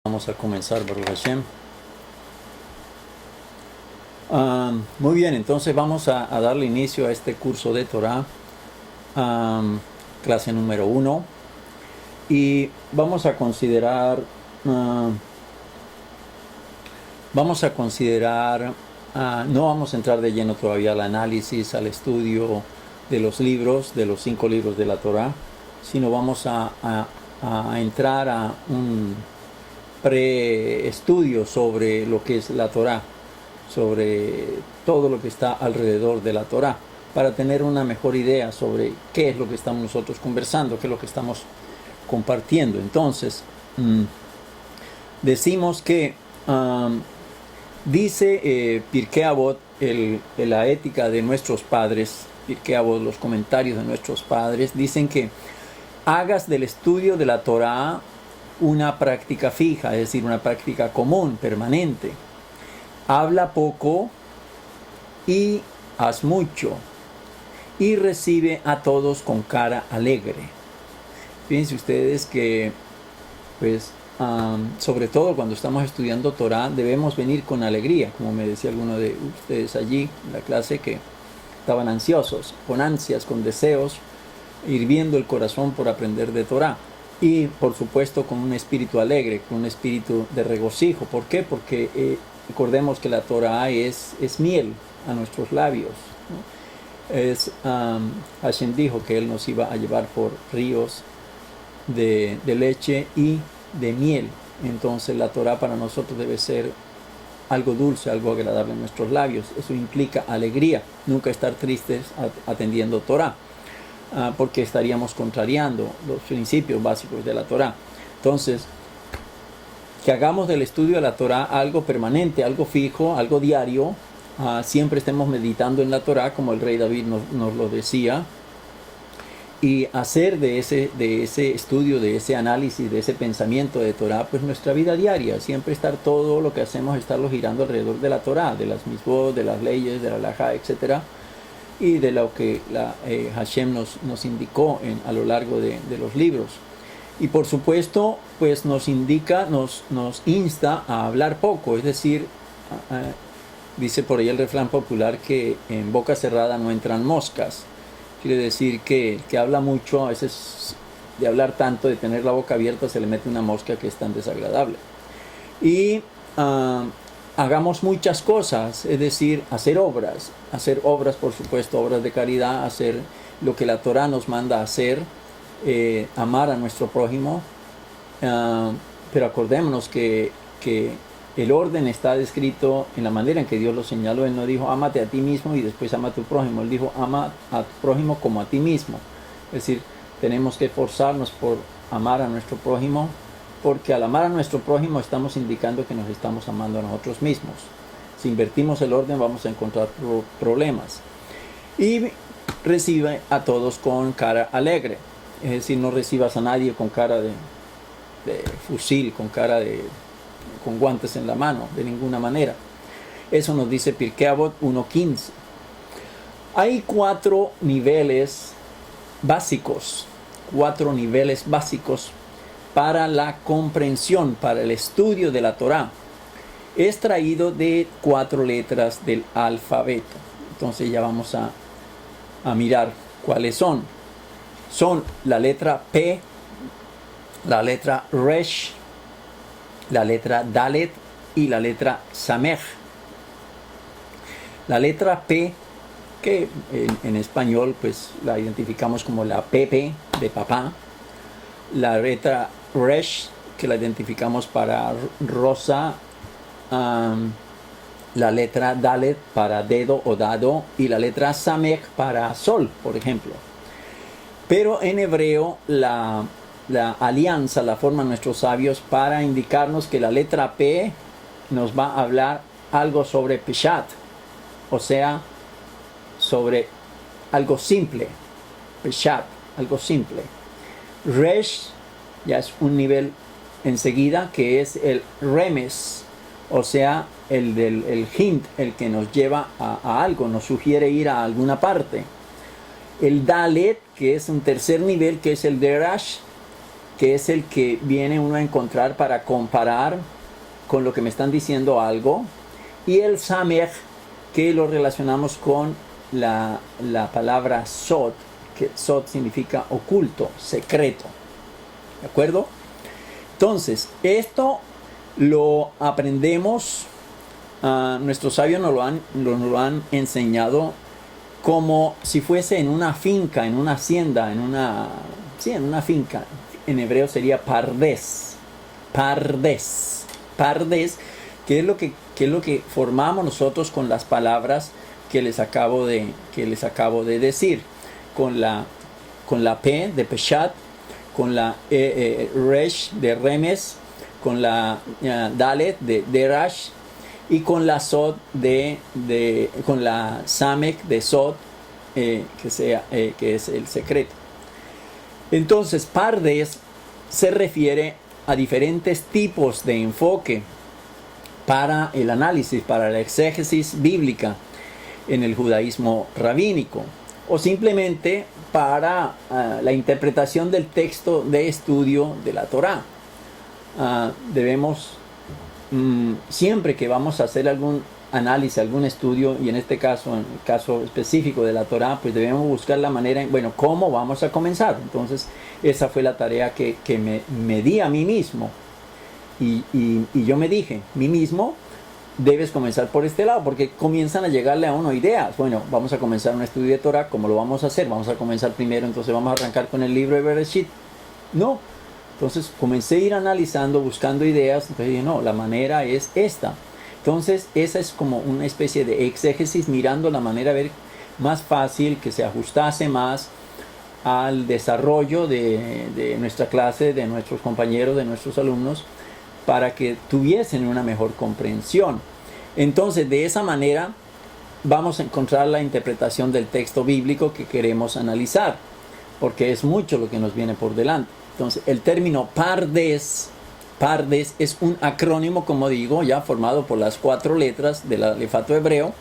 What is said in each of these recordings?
Vamos a comenzar, Baruch Hashem. Muy bien, entonces vamos a darle inicio a este curso de Torah, clase número 1, y vamos a considerar, no vamos a entrar de lleno todavía al análisis, al estudio de los libros, de los 5 libros de la Torah, sino vamos a entrar a un preestudio sobre lo que es la Torah, sobre todo lo que está alrededor de la Torah, para tener una mejor idea sobre qué es lo que estamos nosotros conversando, qué es lo que estamos compartiendo. Entonces, decimos que dice Pirkei Avot, la ética de nuestros padres, Pirkei Avot, los comentarios de nuestros padres, dicen que hagas del estudio de la Torah una práctica fija, es decir, una práctica común, permanente. Habla poco y haz mucho, y recibe a todos con cara alegre. Fíjense ustedes que, pues, sobre todo cuando estamos estudiando Torah, debemos venir con alegría, como me decía alguno de ustedes allí en la clase, que estaban ansiosos, con ansias, con deseos, hirviendo el corazón por aprender de Torah. Y por supuesto con un espíritu alegre, con un espíritu de regocijo. ¿Por qué? Porque recordemos que la Torah es miel a nuestros labios, ¿no? Hashem dijo que Él nos iba a llevar por ríos de leche y de miel. Entonces la Torah para nosotros debe ser algo dulce, algo agradable en nuestros labios. Eso implica alegría, nunca estar tristes atendiendo Torah, porque estaríamos contrariando los principios básicos de la Torah. Entonces, que hagamos del estudio de la Torah algo permanente, algo fijo, algo diario. Siempre estemos meditando en la Torah, como el rey David nos lo decía, y hacer de ese estudio, de ese análisis, de ese pensamiento de Torah, pues nuestra vida diaria. Siempre estar todo lo que hacemos, estarlo girando alrededor de la Torah, de las misbot, de las leyes, de la halajá, etcétera, y de lo que Hashem nos indicó a lo largo de los libros. Y por supuesto, pues nos insta a hablar poco, es decir, dice por ahí el refrán popular que en boca cerrada no entran moscas. Quiere decir que habla mucho, a veces de hablar tanto, de tener la boca abierta, se le mete una mosca que es tan desagradable. Y hagamos muchas cosas, es decir, hacer obras, por supuesto, obras de caridad, hacer lo que la Torah nos manda a hacer, amar a nuestro prójimo, pero acordémonos que el orden está descrito en la manera en que Dios lo señaló. Él no dijo ámate a ti mismo y después ama a tu prójimo, Él dijo ama a tu prójimo como a ti mismo. Es decir, tenemos que esforzarnos por amar a nuestro prójimo, porque al amar a nuestro prójimo estamos indicando que nos estamos amando a nosotros mismos. Si invertimos el orden vamos a encontrar problemas. Y recibe a todos con cara alegre. Es decir, no recibas a nadie con cara de fusil, con guantes en la mano, de ninguna manera. Eso nos dice Pirkei Avot 1.15. Hay 4 niveles básicos para la comprensión, para el estudio de la Torah. Es traído de 4 letras del alfabeto. Entonces ya vamos a mirar cuáles son. Son la letra P, la letra Resh, la letra Dalet y la letra Samech. La letra P, que en español pues la identificamos como la PP de papá. La letra Resh, que la identificamos para rosa. La letra Dalet para dedo o dado. Y la letra Samech para sol, por ejemplo. Pero en hebreo la alianza la forman nuestros sabios para indicarnos que la letra P nos va a hablar algo sobre Peshat, o sea, sobre algo simple. Peshat, algo simple. Resh ya es un nivel enseguida, que es el Remes, o sea, el hint, el que nos lleva a algo, nos sugiere ir a alguna parte. El Dalet, que es un tercer nivel, que es el Derash, que es el que viene uno a encontrar para comparar con lo que me están diciendo algo, y el Samech, que lo relacionamos con la palabra Sod, que Sod significa oculto, secreto. ¿De acuerdo? Entonces, lo aprendemos, nuestros sabios nos lo han enseñado como si fuese en una finca, en una hacienda, en una finca. En hebreo sería pardes, que es lo que formamos nosotros con las palabras que les acabo de decir, con la P de Peshat, con la Resh de Remes, con la Dalet de Derash, y con la Sod con la Samek de Sod, que es el secreto. Entonces, Pardes se refiere a diferentes tipos de enfoque para el análisis, para la exégesis bíblica en el judaísmo rabínico, o simplemente para la interpretación del texto de estudio de la Torá. Debemos, siempre que vamos a hacer algún análisis, algún estudio, y en este caso, en el caso específico de la Torá, pues debemos buscar la manera, ¿cómo vamos a comenzar? Entonces, esa fue la tarea que me di a mí mismo. Y yo me dije, mí mismo, debes comenzar por este lado, porque comienzan a llegarle a uno ideas. Bueno, vamos a comenzar un estudio de Torah, ¿cómo lo vamos a hacer? Vamos a comenzar primero, entonces vamos a arrancar con el libro de Bereshit. No. Entonces comencé a ir analizando, buscando ideas. Entonces dije, no, la manera es esta. Entonces esa es como una especie de exégesis, mirando la manera de ver más fácil, que se ajustase más al desarrollo de nuestra clase, de nuestros compañeros, de nuestros alumnos, para que tuviesen una mejor comprensión. Entonces, de esa manera vamos a encontrar la interpretación del texto bíblico que queremos analizar, porque es mucho lo que nos viene por delante. Entonces, el término Pardes es un acrónimo, como digo, ya formado por las 4 letras del alefato hebreo,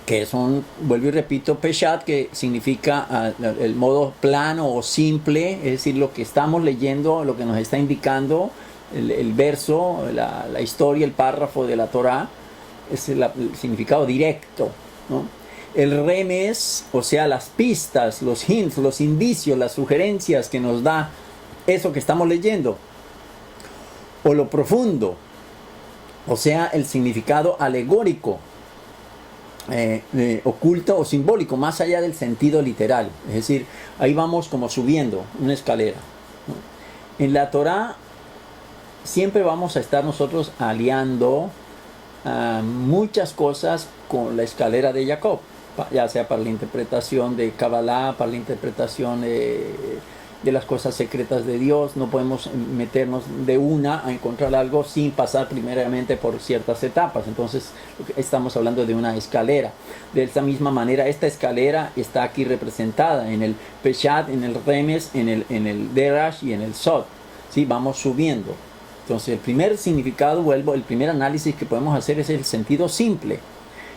que son, vuelvo y repito, Peshat, que significa el modo plano o simple, es decir, lo que estamos leyendo, lo que nos está indicando el verso, la historia, el párrafo de la Torá, es el significado directo, ¿no? El Remes, o sea, las pistas, los hints, los indicios, las sugerencias que nos da eso que estamos leyendo, o lo profundo, o sea, el significado alegórico, oculto o simbólico, más allá del sentido literal. Es decir, ahí vamos como subiendo una escalera, ¿no? En la Torá siempre vamos a estar nosotros aliando muchas cosas con la escalera de Jacob, ya sea para la interpretación de Kabbalah, para la interpretación de las cosas secretas de Dios. No podemos meternos de una a encontrar algo sin pasar primeramente por ciertas etapas. Entonces estamos hablando de una escalera. De esta misma manera, esta escalera está aquí representada en el Peshat, en el Remes, en el Derash y en el Sod. ¿Sí? Vamos subiendo. Entonces el primer significado, el primer análisis que podemos hacer es el sentido simple,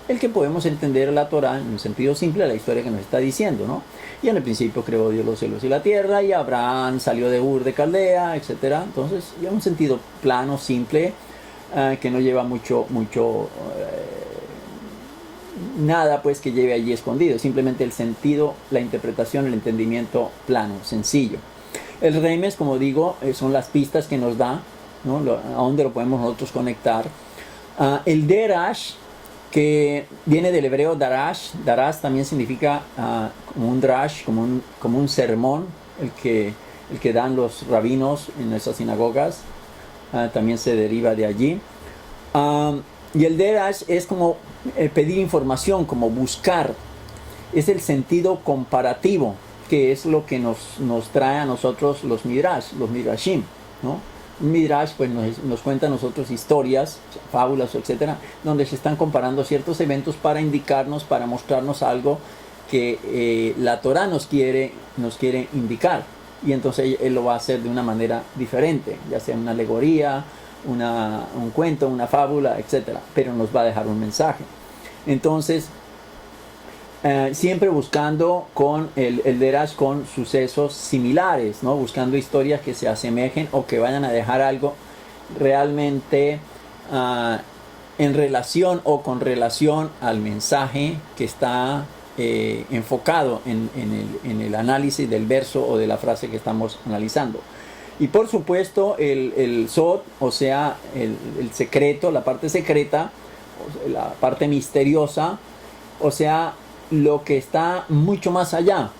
el que podemos entender la Torá en un sentido simple, la historia que nos está diciendo, ¿no? Y en el principio creó Dios los cielos y la tierra, y Abraham salió de Ur de Caldea, etc. Entonces, ya un sentido plano, simple, que no lleva mucho nada pues que lleve allí escondido, simplemente el sentido, la interpretación, el entendimiento plano, sencillo. El Remes, como digo, son las pistas que nos da, ¿no? A dónde lo podemos nosotros conectar. El Derash, que viene del hebreo darash. Darash también significa como un drash, como un sermón, el que dan los rabinos en nuestras sinagogas. También se deriva de allí. Y el derash es como pedir información, como buscar. Es el sentido comparativo, que es lo que nos trae a nosotros los midrashim, ¿no? Un midrash pues nos cuenta a nosotros historias, fábulas, etcétera, donde se están comparando ciertos eventos para indicarnos, para mostrarnos algo que la Torá nos quiere indicar. Y entonces él lo va a hacer de una manera diferente, ya sea una alegoría, un cuento, una fábula, etcétera, pero nos va a dejar un mensaje. Entonces, siempre buscando con el Derash con sucesos similares, ¿no? Buscando historias que se asemejen o que vayan a dejar algo realmente en relación o con relación al mensaje que está enfocado en el análisis del verso o de la frase que estamos analizando. Y por supuesto el Sod, o sea, el secreto, la parte secreta, la parte misteriosa, o sea, lo que está mucho más allá,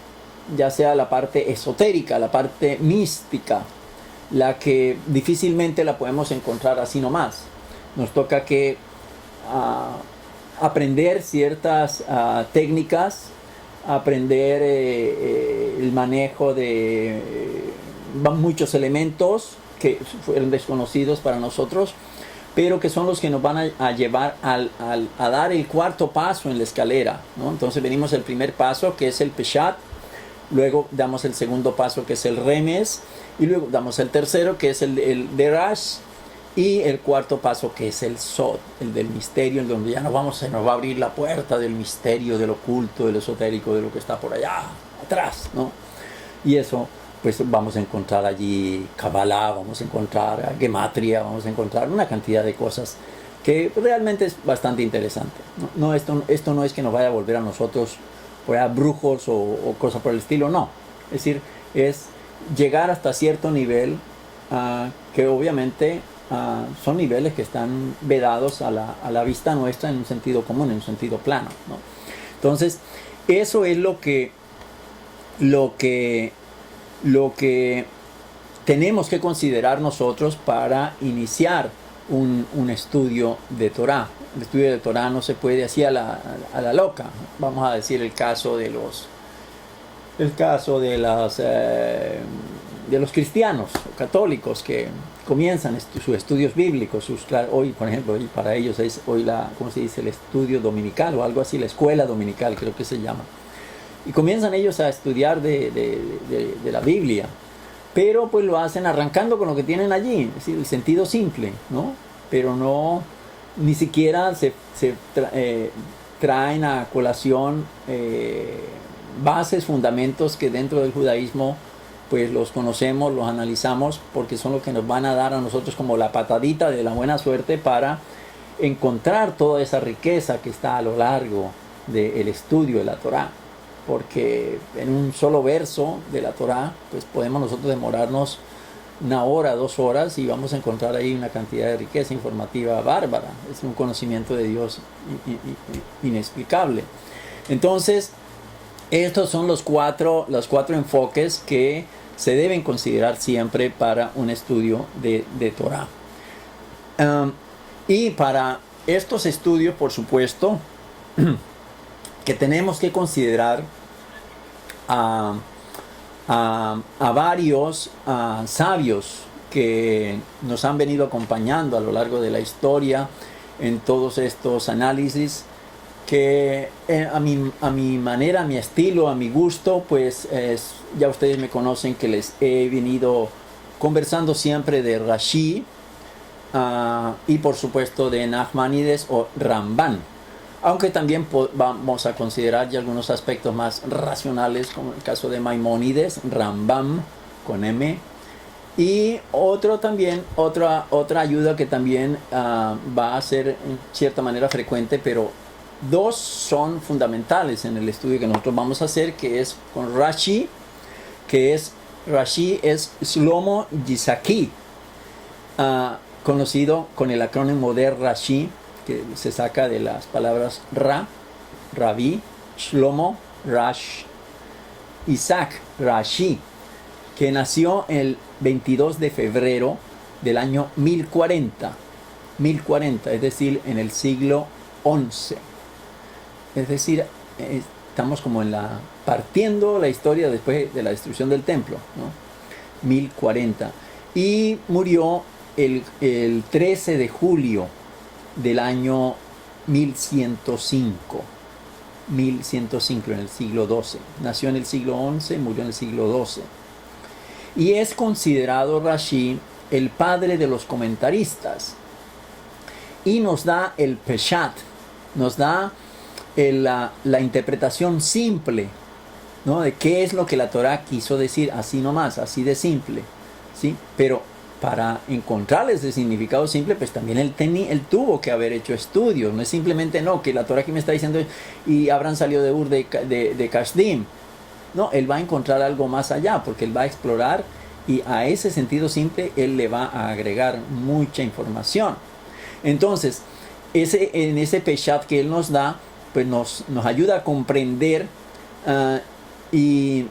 ya sea la parte esotérica, la parte mística, la que difícilmente la podemos encontrar así nomás. Nos toca que aprender ciertas técnicas, aprender el manejo de muchos elementos que fueron desconocidos para nosotros, pero que son los que nos van a llevar a dar el cuarto paso en la escalera, ¿no? Entonces venimos el primer paso, que es el Peshat, luego damos el segundo paso, que es el Remes, y luego damos el tercero, que es el Derash, y el cuarto paso, que es el Sod, el del misterio, en donde ya nos va a abrir la puerta del misterio, del oculto, del esotérico, de lo que está por allá atrás, ¿no? Y eso, pues vamos a encontrar allí Kabbalah, vamos a encontrar Gematria, vamos a encontrar una cantidad de cosas que realmente es bastante interesante. Esto no es que nos vaya a volver a nosotros pues, a brujos o cosas por el estilo, no. Es decir, es llegar hasta cierto nivel que obviamente son niveles que están vedados a la vista nuestra en un sentido común, en un sentido plano, ¿no? Entonces, eso es lo que tenemos que considerar nosotros para iniciar un estudio de Torah. El estudio de Torah no se puede así a la loca. Vamos a decir el caso de los cristianos o católicos que comienzan sus estudios bíblicos. Hoy, por ejemplo, para ellos es hoy ¿cómo se dice? El estudio dominical o algo así, la escuela dominical creo que se llama. Y comienzan ellos a estudiar de la Biblia, pero pues lo hacen arrancando con lo que tienen allí, es decir, el sentido simple, ¿no? Pero no, ni siquiera se traen a colación bases, fundamentos que dentro del judaísmo pues los conocemos, los analizamos, porque son los que nos van a dar a nosotros como la patadita de la buena suerte para encontrar toda esa riqueza que está a lo largo del estudio de la Torah. Porque en un solo verso de la Torah pues podemos nosotros demorarnos 1 hora, 2 horas y vamos a encontrar ahí una cantidad de riqueza informativa bárbara. Es un conocimiento de Dios inexplicable. Entonces, estos son los cuatro enfoques que se deben considerar siempre para un estudio de Torah. Y para estos estudios, por supuesto, que tenemos que considerar a varios sabios que nos han venido acompañando a lo largo de la historia en todos estos análisis, que a mi manera, a mi estilo, a mi gusto, pues ya ustedes me conocen que les he venido conversando siempre de Rashi y por supuesto de Nachmanides o Ramban. Aunque también vamos a considerar ya algunos aspectos más racionales, como el caso de Maimónides, Rambam, con M. Y otra ayuda que también va a ser en cierta manera frecuente, pero 2 son fundamentales en el estudio que nosotros vamos a hacer, que es con Rashi, Rashi es Shlomo Yisaki, conocido con el acrónimo de Rashi, que se saca de las palabras Rabí, Shlomo, Rash, Isaac, Rashi, que nació el 22 de febrero del año 1040, es decir, en el siglo XI. Es decir, estamos como partiendo la historia después de la destrucción del templo, ¿no? 1040. Y murió el 13 de julio del año 1105, en el siglo XII. Nació en el siglo XI, murió en el siglo XII. Y es considerado Rashi el padre de los comentaristas. Y nos da el Peshat, nos da la interpretación simple, ¿no? De qué es lo que la Torá quiso decir, así nomás, así de simple, ¿sí? Pero para encontrarles el significado simple, pues también él tuvo que haber hecho estudios. No es simplemente, no, que la Torá aquí me está diciendo y Abraham salió de Ur de Kasdim. No, él va a encontrar algo más allá, porque él va a explorar y a ese sentido simple él le va a agregar mucha información. Entonces, en ese Peshat que él nos da, pues nos ayuda a comprender y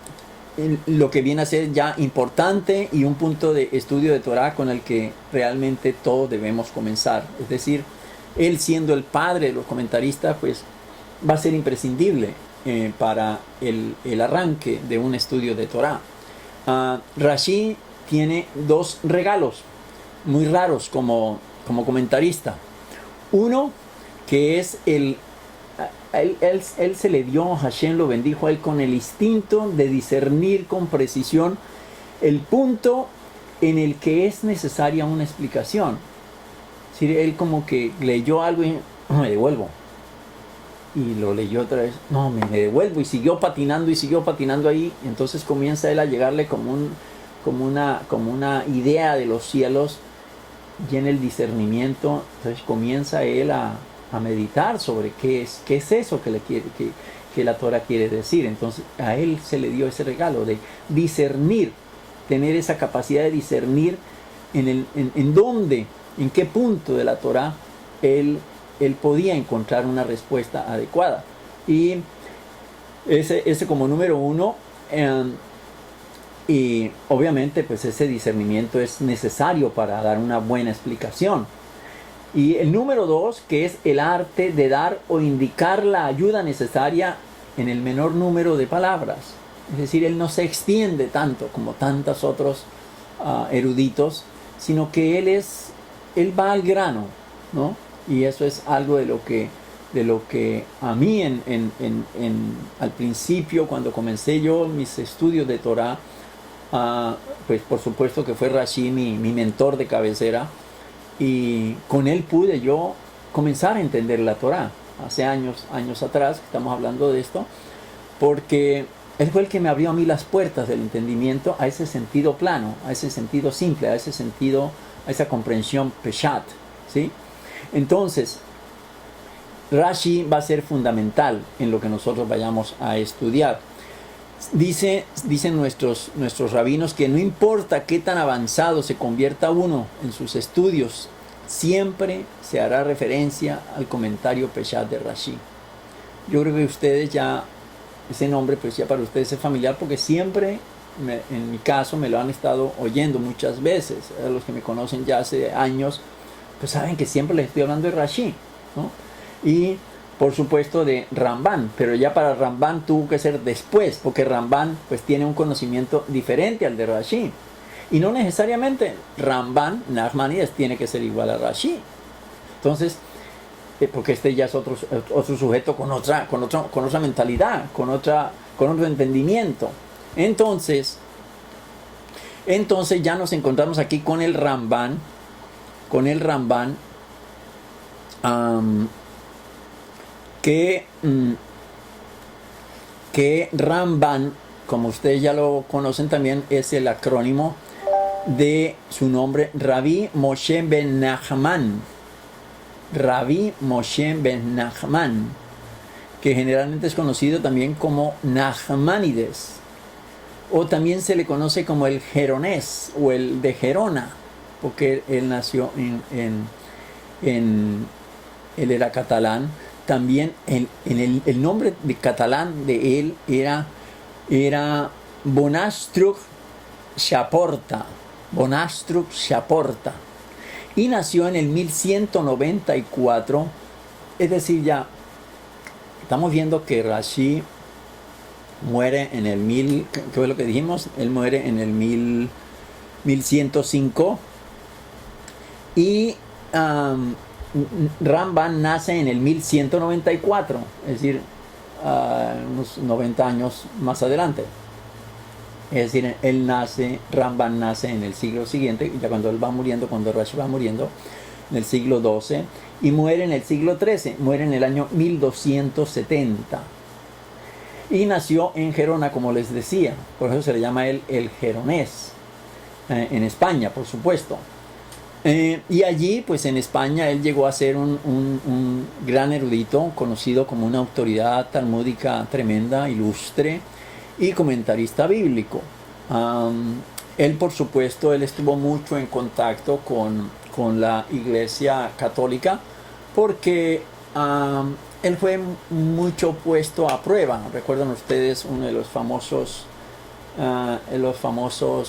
lo que viene a ser ya importante y un punto de estudio de Torah con el que realmente todos debemos comenzar. Es decir, él siendo el padre de los comentaristas, pues va a ser imprescindible para el arranque de un estudio de Torah. Rashi tiene dos regalos muy raros como comentarista. Uno, que es él se le dio, Hashem lo bendijo a él con el instinto de discernir con precisión el punto en el que es necesaria una explicación. Es decir, él como que leyó algo y me devuelvo. Y lo leyó otra vez, no, me devuelvo, y siguió patinando ahí. Entonces comienza él a llegarle como una idea de los cielos y en el discernimiento. Entonces comienza él a meditar sobre qué es eso que la Torah quiere decir. Entonces a él se le dio ese regalo de discernir, tener esa capacidad de discernir en dónde, en qué punto de la Torah él podía encontrar una respuesta adecuada. Y ese como número uno. Y obviamente pues ese discernimiento es necesario para dar una buena explicación. Y el número dos, que es el arte de dar o indicar la ayuda necesaria en el menor número de palabras. Es decir, él no se extiende tanto como tantos otros eruditos, sino que él va al grano, ¿no? Y eso es algo de lo que a mí al principio, cuando comencé yo mis estudios de Torah, pues por supuesto que fue Rashi mi mentor de cabecera, y con él pude yo comenzar a entender la Torah. Hace años atrás estamos hablando de esto, porque él fue el que me abrió a mí las puertas del entendimiento a ese sentido plano, a ese sentido simple, a esa comprensión peshat, ¿sí? Entonces, Rashi va a ser fundamental en lo que nosotros vayamos a estudiar. Dicen nuestros rabinos que no importa qué tan avanzado se convierta uno en sus estudios, siempre se hará referencia al comentario Peshat de Rashi. Yo creo que ustedes ya, ese nombre pues ya para ustedes es familiar, porque siempre, en mi caso, me lo han estado oyendo muchas veces. A los que me conocen ya hace años, pues saben que siempre les estoy hablando de Rashi, ¿no? Y por supuesto de Ramban, pero ya para Ramban tuvo que ser después, porque Ramban pues tiene un conocimiento diferente al de Rashi. Y no necesariamente Ramban, Nachmanides, tiene que ser igual a Rashi. Entonces, porque este ya es otro sujeto con otra mentalidad, con otro entendimiento. Entonces ya nos encontramos aquí con el Ramban, que Ramban, como ustedes ya lo conocen también, es el acrónimo de su nombre, Rabbi Moshe ben Nachman. Rabbi Moshe ben Nachman, que generalmente es conocido también como Nachmanides, o también se le conoce como el Geronés o el de Gerona, porque él nació él era catalán. También el nombre de catalán de él era Bonastruc Chaporta, y nació en el 1194. Es decir, ya estamos viendo que Rashi muere en el ¿qué fue lo que dijimos? Él muere en el 1105, y Ramban nace en el 1194, es decir, unos 90 años más adelante. Es decir, Ramban nace en el siglo siguiente, ya cuando él va muriendo, cuando Rashi va muriendo, en el siglo XII, y muere en el siglo XIII, muere en el año 1270. Y nació en Gerona, como les decía, por eso se le llama él el geronés, en España, por supuesto. Y allí, pues en España, él llegó a ser un gran erudito, conocido como una autoridad talmúdica tremenda, ilustre, y comentarista bíblico. Él, por supuesto, él estuvo mucho en contacto con la Iglesia Católica, porque él fue mucho puesto a prueba. Recuerdan ustedes uno de los famosos,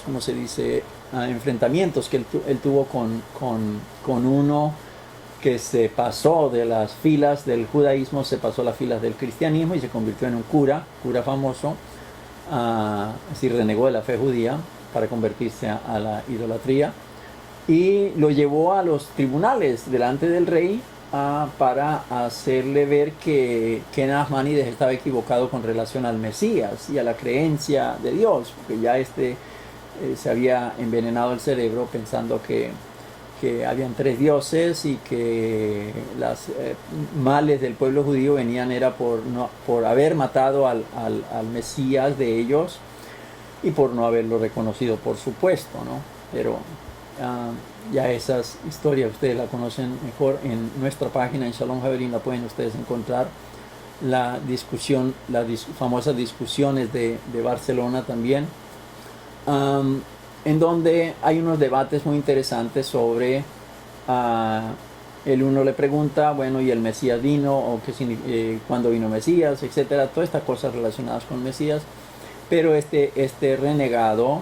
¿cómo se dice?, enfrentamientos que él tuvo con uno que se pasó de las filas del judaísmo, se pasó a las filas del cristianismo y se convirtió en un cura famoso, es decir, renegó de la fe judía para convertirse a la idolatría, y lo llevó a los tribunales delante del rey para hacerle ver que Nachmanides estaba equivocado con relación al Mesías y a la creencia de Dios, porque ya se había envenenado el cerebro pensando que habían tres dioses y que las males del pueblo judío venían era por haber matado al Mesías de ellos y por no haberlo reconocido, por supuesto, ¿no? Pero ya esas historias ustedes la conocen mejor. En nuestra página en Shalom Haverim la pueden ustedes encontrar, la discusión, las famosas discusiones de Barcelona también, en donde hay unos debates muy interesantes sobre, el uno le pregunta, bueno, ¿y el Mesías vino? ¿O cuándo vino Mesías? Etcétera, todas estas cosas relacionadas con Mesías. Pero este renegado,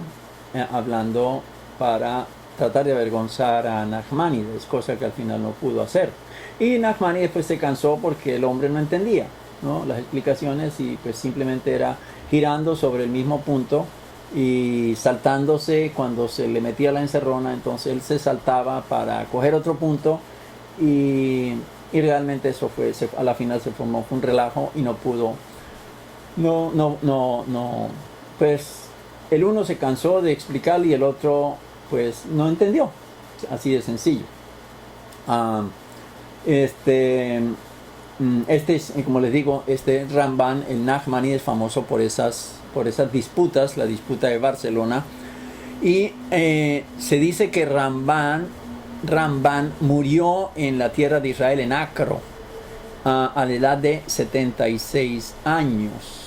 hablando para tratar de avergonzar a Nachmanides, cosa que al final no pudo hacer. Y Nachmanides pues se cansó porque el hombre no entendía, ¿no?, las explicaciones, y pues simplemente era girando sobre el mismo punto y saltándose cuando se le metía la encerrona. Entonces él se saltaba para coger otro punto, y realmente eso fue, a la final se formó un relajo y no pudo, pues el uno se cansó de explicar y el otro pues no entendió, así de sencillo. Como les digo, Ramban, el Nachmani, es famoso por esas disputas, la disputa de Barcelona, y se dice que Ramban murió en la tierra de Israel, en Acro, a la edad de 76 años.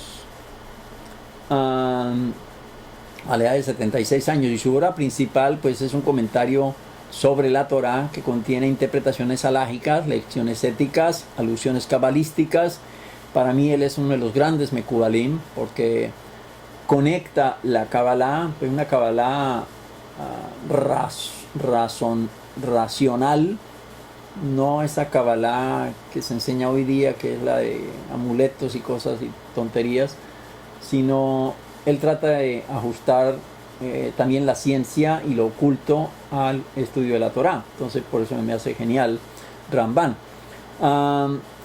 A la edad de 76 años, y su obra principal pues es un comentario sobre la Torá que contiene interpretaciones halágicas, lecciones éticas, alusiones cabalísticas. Para mí él es uno de los grandes Mekubalim, porque conecta la Kabbalah, pues una Kabbalah racional, no esa Kabbalah que se enseña hoy día, que es la de amuletos y cosas y tonterías, sino él trata de ajustar también la ciencia y lo oculto al estudio de la Torá. Entonces por eso me hace genial Ramban.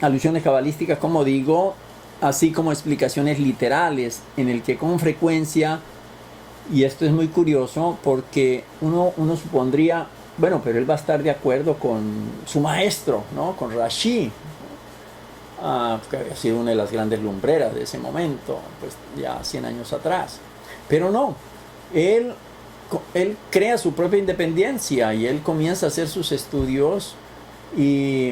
Alusiones cabalísticas, como digo, así como explicaciones literales, en el que con frecuencia, y esto es muy curioso porque uno supondría, bueno, pero él va a estar de acuerdo con su maestro, ¿no?, con Rashi, que había sido una de las grandes lumbreras de ese momento, pues ya 100 años atrás. Pero no, él crea su propia independencia y él comienza a hacer sus estudios, y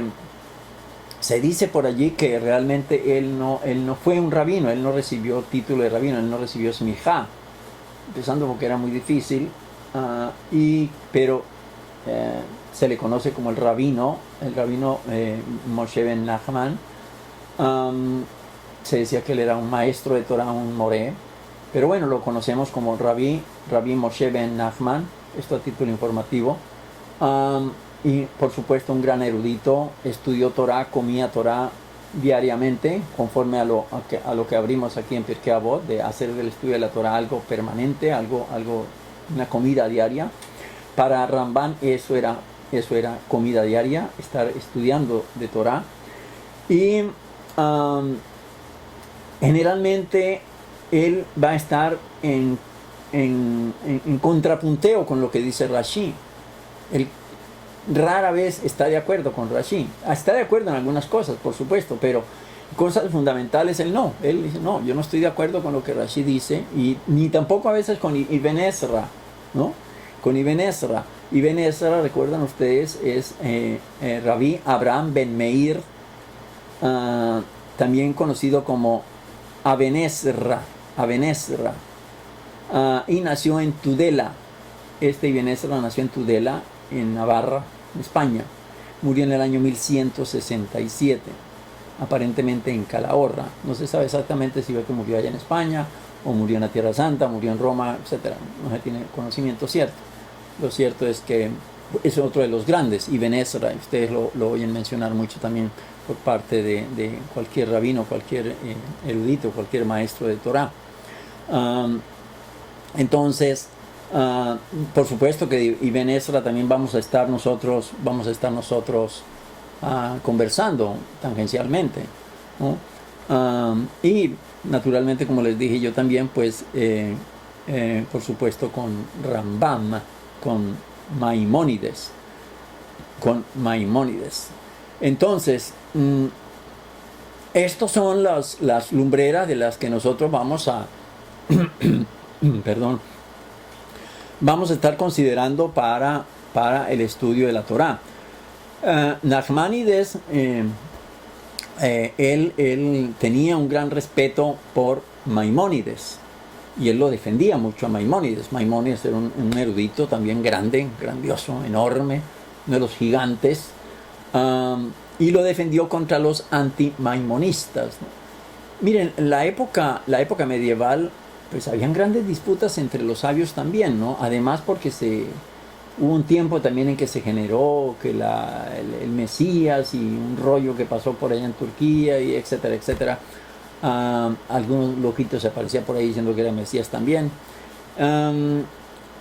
se dice por allí que realmente él no fue un rabino, él no recibió título de rabino, él no recibió smijá, empezando porque era muy difícil, pero se le conoce como el rabino Moshe ben Nachman. Se decía que él era un maestro de Torah, un moré, pero bueno, lo conocemos como Rabbi Moshe ben Nachman, esto a título informativo. Y por supuesto un gran erudito, estudió Torah, comía Torah diariamente, conforme a lo que abrimos aquí en Pirkei Avot, de hacer del estudio de la Torah algo permanente, una comida diaria. Para Ramban eso era comida diaria, estar estudiando de Torah. Y generalmente él va a estar en contrapunteo con lo que dice Rashi. Él rara vez está de acuerdo con Rashi. Está de acuerdo en algunas cosas, por supuesto, pero cosas fundamentales él no. Él dice, no, yo no estoy de acuerdo con lo que Rashi dice, y ni tampoco a veces con Ibn Ezra, ¿no? Con Ibn Ezra. Ibn Ezra, recuerdan ustedes, es Rabí Abraham ben Meir, también conocido como Aben Ezra, y nació en Tudela. Ibn Ezra nació en Tudela, en Navarra, España. Murió en el año 1167, aparentemente en Calahorra. No se sabe exactamente si fue que murió allá en España, o murió en la Tierra Santa, murió en Roma, etc. No se tiene conocimiento cierto. Lo cierto es que es otro de los grandes, Ibn Ezra. Ustedes lo oyen mencionar mucho también por parte de cualquier rabino, cualquier erudito, cualquier maestro de Torah. Entonces, por supuesto que Ibn Ezra también vamos a estar nosotros conversando tangencialmente, ¿no? Y naturalmente, como les dije yo también, pues por supuesto con Rambam, con Maimónides. Entonces, estos son las lumbreras de las que nosotros vamos a vamos a estar considerando para el estudio de la Torá. Nachmanides, él tenía un gran respeto por Maimónides, y él lo defendía mucho a Maimónides. Maimónides era un erudito también grande, grandioso, enorme, uno de los gigantes, y lo defendió contra los anti-maimonistas, ¿no? Miren, en la época medieval, pues habían grandes disputas entre los sabios también, ¿no? Además porque hubo un tiempo también en que se generó que el Mesías, y un rollo que pasó por allá en Turquía, y etcétera, etcétera. Algunos loquitos se aparecían por ahí diciendo que era Mesías también.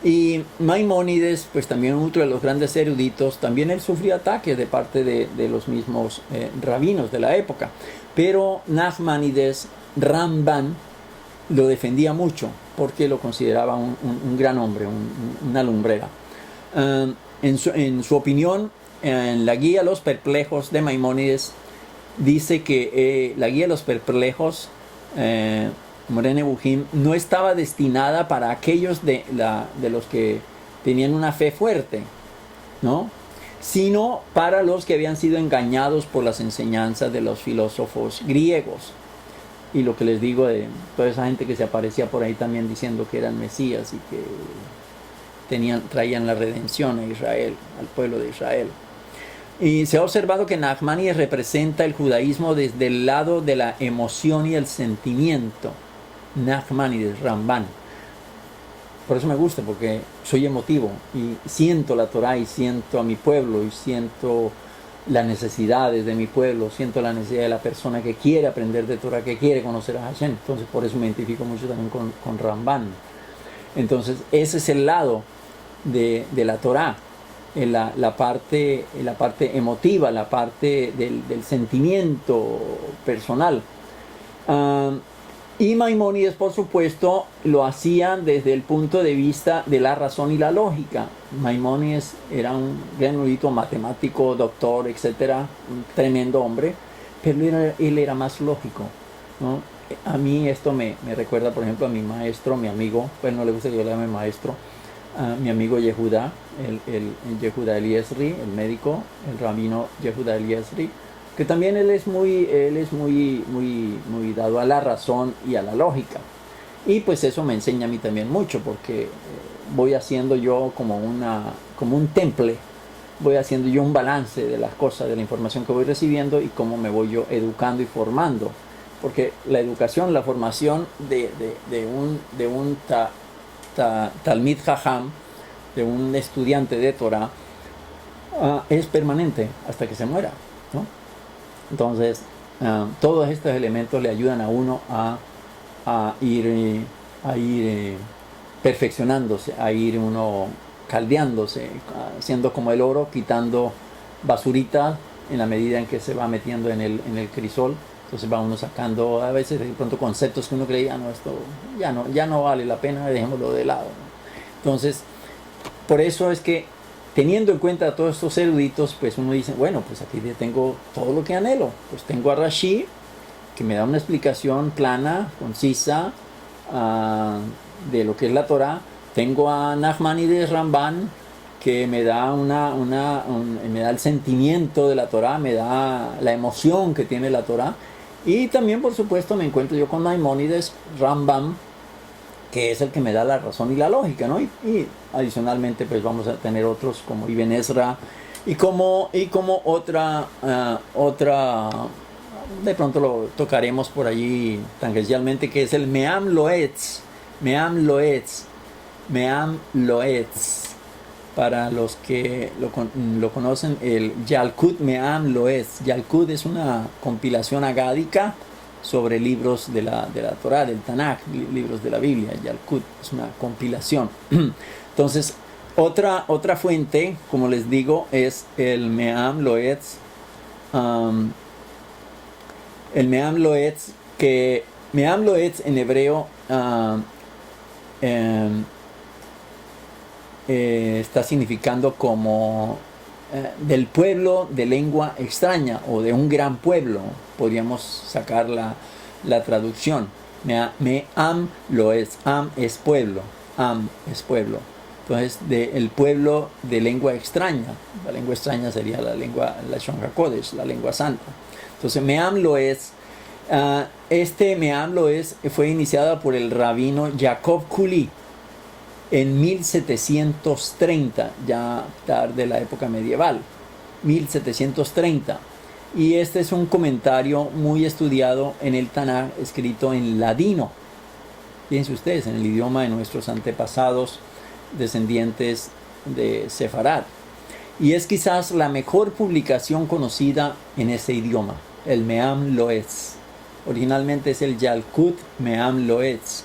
Y Maimónides, pues también otro de los grandes eruditos, también él sufrió ataques de parte de los mismos rabinos de la época. Pero Nachmanides, Ramban, lo defendía mucho porque lo consideraba un gran hombre, una lumbrera. En su opinión, en la Guía a los Perplejos de Maimónides, dice que la Guía a los Perplejos, Moreh Nevuchim, no estaba destinada para aquellos de los que tenían una fe fuerte, ¿no? Sino para los que habían sido engañados por las enseñanzas de los filósofos griegos. Y lo que les digo de toda esa gente que se aparecía por ahí también diciendo que eran Mesías y que traían la redención a Israel, al pueblo de Israel. Y se ha observado que Nachmanides representa el judaísmo desde el lado de la emoción y el sentimiento. Nachmanides, Ramban. Por eso me gusta, porque soy emotivo y siento la Torah, y siento a mi pueblo, y siento las necesidades de mi pueblo, siento la necesidad de la persona que quiere aprender de Torah, que quiere conocer a Hashem. Entonces por eso me identifico mucho también con Ramban. Entonces ese es el lado de la Torah, la parte emotiva, la parte del sentimiento personal. Y Maimónides, por supuesto, lo hacían desde el punto de vista de la razón y la lógica. Maimónides era un gran erudito, matemático, doctor, etcétera, un tremendo hombre, pero él era más lógico, ¿no? A mí esto me recuerda, por ejemplo, a mi maestro, mi amigo, pues no le gusta que yo le llame maestro, a mi amigo Yehuda, el Yehuda Eliesri, el médico, el rabino Yehuda Eliesri, que también él es muy dado a la razón y a la lógica. Y pues eso me enseña a mí también mucho, porque voy haciendo yo como un temple, voy haciendo yo un balance de las cosas, de la información que voy recibiendo, y cómo me voy yo educando y formando. Porque la educación, la formación de un Talmid Jajam, de un estudiante de Torah, es permanente hasta que se muera, ¿no? Entonces, todos estos elementos le ayudan a uno a ir perfeccionándose, a ir uno caldeándose, siendo como el oro, quitando basurita en la medida en que se va metiendo en el crisol. Entonces va uno sacando a veces de pronto conceptos que uno creía, no, esto ya no vale la pena, dejémoslo de lado, ¿no? Entonces, por eso es que teniendo en cuenta a todos estos eruditos, pues uno dice, bueno, pues aquí tengo todo lo que anhelo. Pues tengo a Rashi, que me da una explicación plana, concisa, de lo que es la Torah. Tengo a Nachmanides Ramban, que me da, me da el sentimiento de la Torah, me da la emoción que tiene la Torah. Y también, por supuesto, me encuentro yo con Maimónides Rambam, que es el que me da la razón y la lógica, ¿no? Y adicionalmente, pues vamos a tener otros como Ibn Ezra y como otra, de pronto lo tocaremos por allí tangencialmente, que es el Me'am Loetz, para los que lo conocen, el Yalkut Me'am Loetz. Yalkut es una compilación agádica sobre libros de la Torah, del Tanakh, libros de la Biblia. Yalkut es una compilación. Entonces, otra fuente, como les digo, es el Me'am Loetz. El Me'am Loetz, que Me'am Loetz en hebreo está significando como del pueblo de lengua extraña, o de un gran pueblo, podríamos sacar la traducción. Me'am Loetz, am es pueblo, entonces del pueblo de lengua extraña. La lengua extraña sería la Lashon HaKodesh, la lengua santa. Entonces Me'am Loetz, este Me'am Loetz fue iniciado por el rabino Jacob Kuli en 1730, ya tarde la época medieval, 1730. Y este es un comentario muy estudiado en el Tanakh, escrito en ladino. Fíjense ustedes, en el idioma de nuestros antepasados descendientes de Sefarad. Y es quizás la mejor publicación conocida en ese idioma, el Me'am Loetz. Originalmente es el Yalkut Me'am Loetz.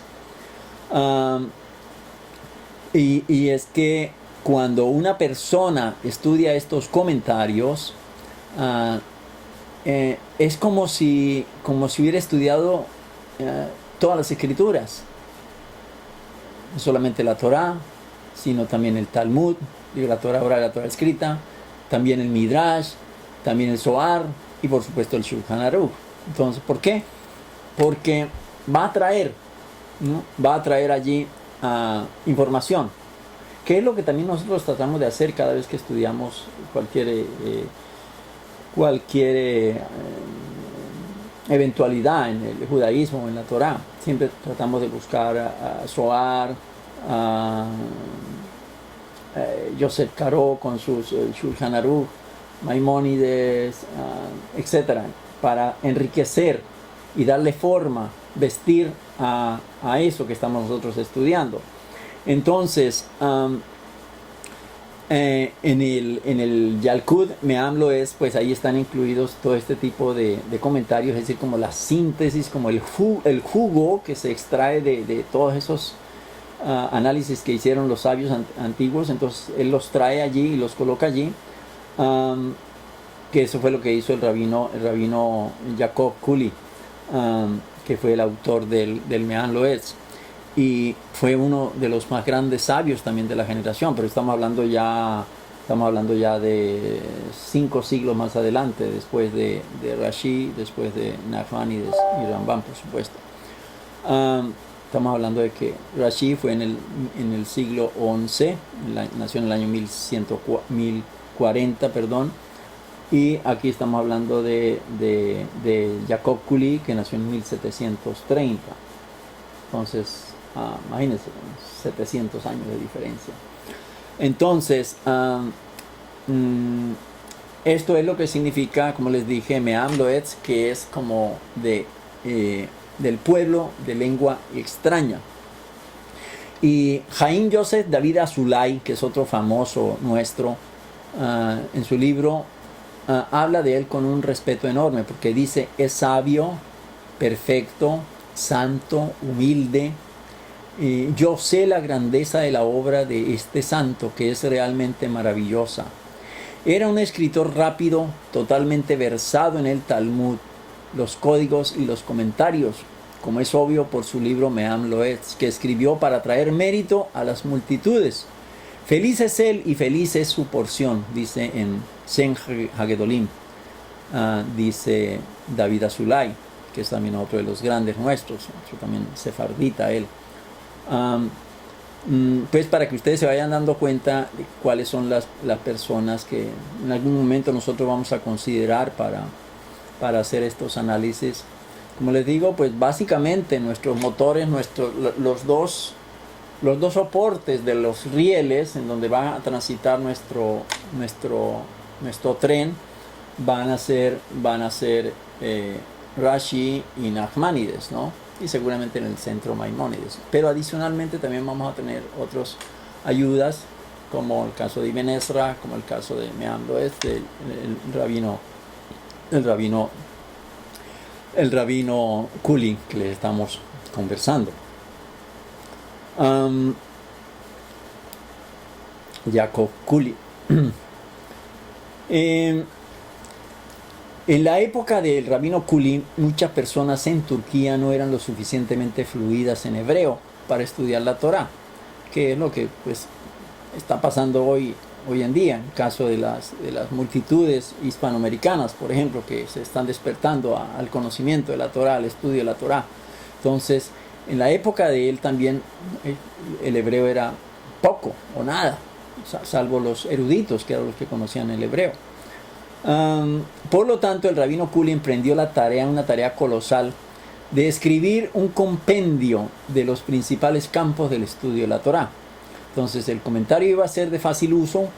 Y es que cuando una persona estudia estos comentarios, es como si hubiera estudiado todas las escrituras. No solamente la Torah, sino también el Talmud, la Torah oral, la Torah escrita, también el Midrash, también el Zohar y por supuesto el Shulchan Aruch. Entonces, ¿por qué? Porque va a traer, ¿no? Va a traer allí información, que es lo que también nosotros tratamos de hacer cada vez que estudiamos cualquier eventualidad en el judaísmo o en la Torah. Siempre tratamos de buscar a Zohar, a Yosef Karo con sus Shulchan Aruch, Maimónides, etcétera, para enriquecer y darle forma, vestir a eso que estamos nosotros estudiando. Entonces, en el Yalkut Me'am Loetz, pues ahí están incluidos todo este tipo de comentarios, es decir, como la síntesis, como el jugo que se extrae de todos esos análisis que hicieron los sabios antiguos. Entonces él los trae allí y los coloca allí, que eso fue lo que hizo el rabino Jacob Kuli, que fue el autor del Me'am Loetz, y fue uno de los más grandes sabios también de la generación. Pero estamos hablando ya de 5 siglos más adelante, después de Rashi, después de Nachmanides y Rambam, por supuesto. Estamos hablando de que Rashi fue en el siglo XI, nació en el año 1040, y aquí estamos hablando de Jacob Kuli, que nació en 1730. Entonces, imagínense, 700 años de diferencia. Entonces, esto es lo que significa, como les dije, Me'am Loetz, que es como del pueblo de lengua extraña. Y Haim Yosef David Azulay, que es otro famoso nuestro, en su libro habla de él con un respeto enorme, porque dice: es sabio, perfecto, santo, humilde. Yo sé la grandeza de la obra de este santo, que es realmente maravillosa. Era un escritor rápido, totalmente versado en el Talmud, los códigos y los comentarios, como es obvio por su libro Me'am Loetz, que escribió para traer mérito a las multitudes, Feliz es él y feliz es su porción, dice en Sen Hagedolim, dice David Azulay, que es también otro de los grandes nuestros, otro también sefardita él. Pues para que ustedes se vayan dando cuenta de cuáles son las personas que en algún momento nosotros vamos a considerar para hacer estos análisis. Como les digo, pues básicamente nuestros motores, los dos soportes de los rieles en donde va a transitar nuestro tren van a ser Rashi y Nachmanides, ¿no? Y seguramente en el centro Maimónides. Pero adicionalmente también vamos a tener otras ayudas, como el caso de Ibn Ezra, como el caso de Meamdo el rabino Kuli, que le estamos conversando. Jacob Kuli. En la época del rabino Kuli, muchas personas en Turquía no eran lo suficientemente fluidas en hebreo para estudiar la Torá, que es lo que pues está pasando hoy en día, en el caso de las multitudes hispanoamericanas, por ejemplo, que se están despertando al conocimiento de la Torá, al estudio de la Torá. Entonces, en la época de él también el hebreo era poco o nada, salvo los eruditos, que eran los que conocían el hebreo. Por lo tanto, el rabino Kuli emprendió una tarea colosal de escribir un compendio de los principales campos del estudio de la Torá. Entonces, el comentario iba a ser de fácil uso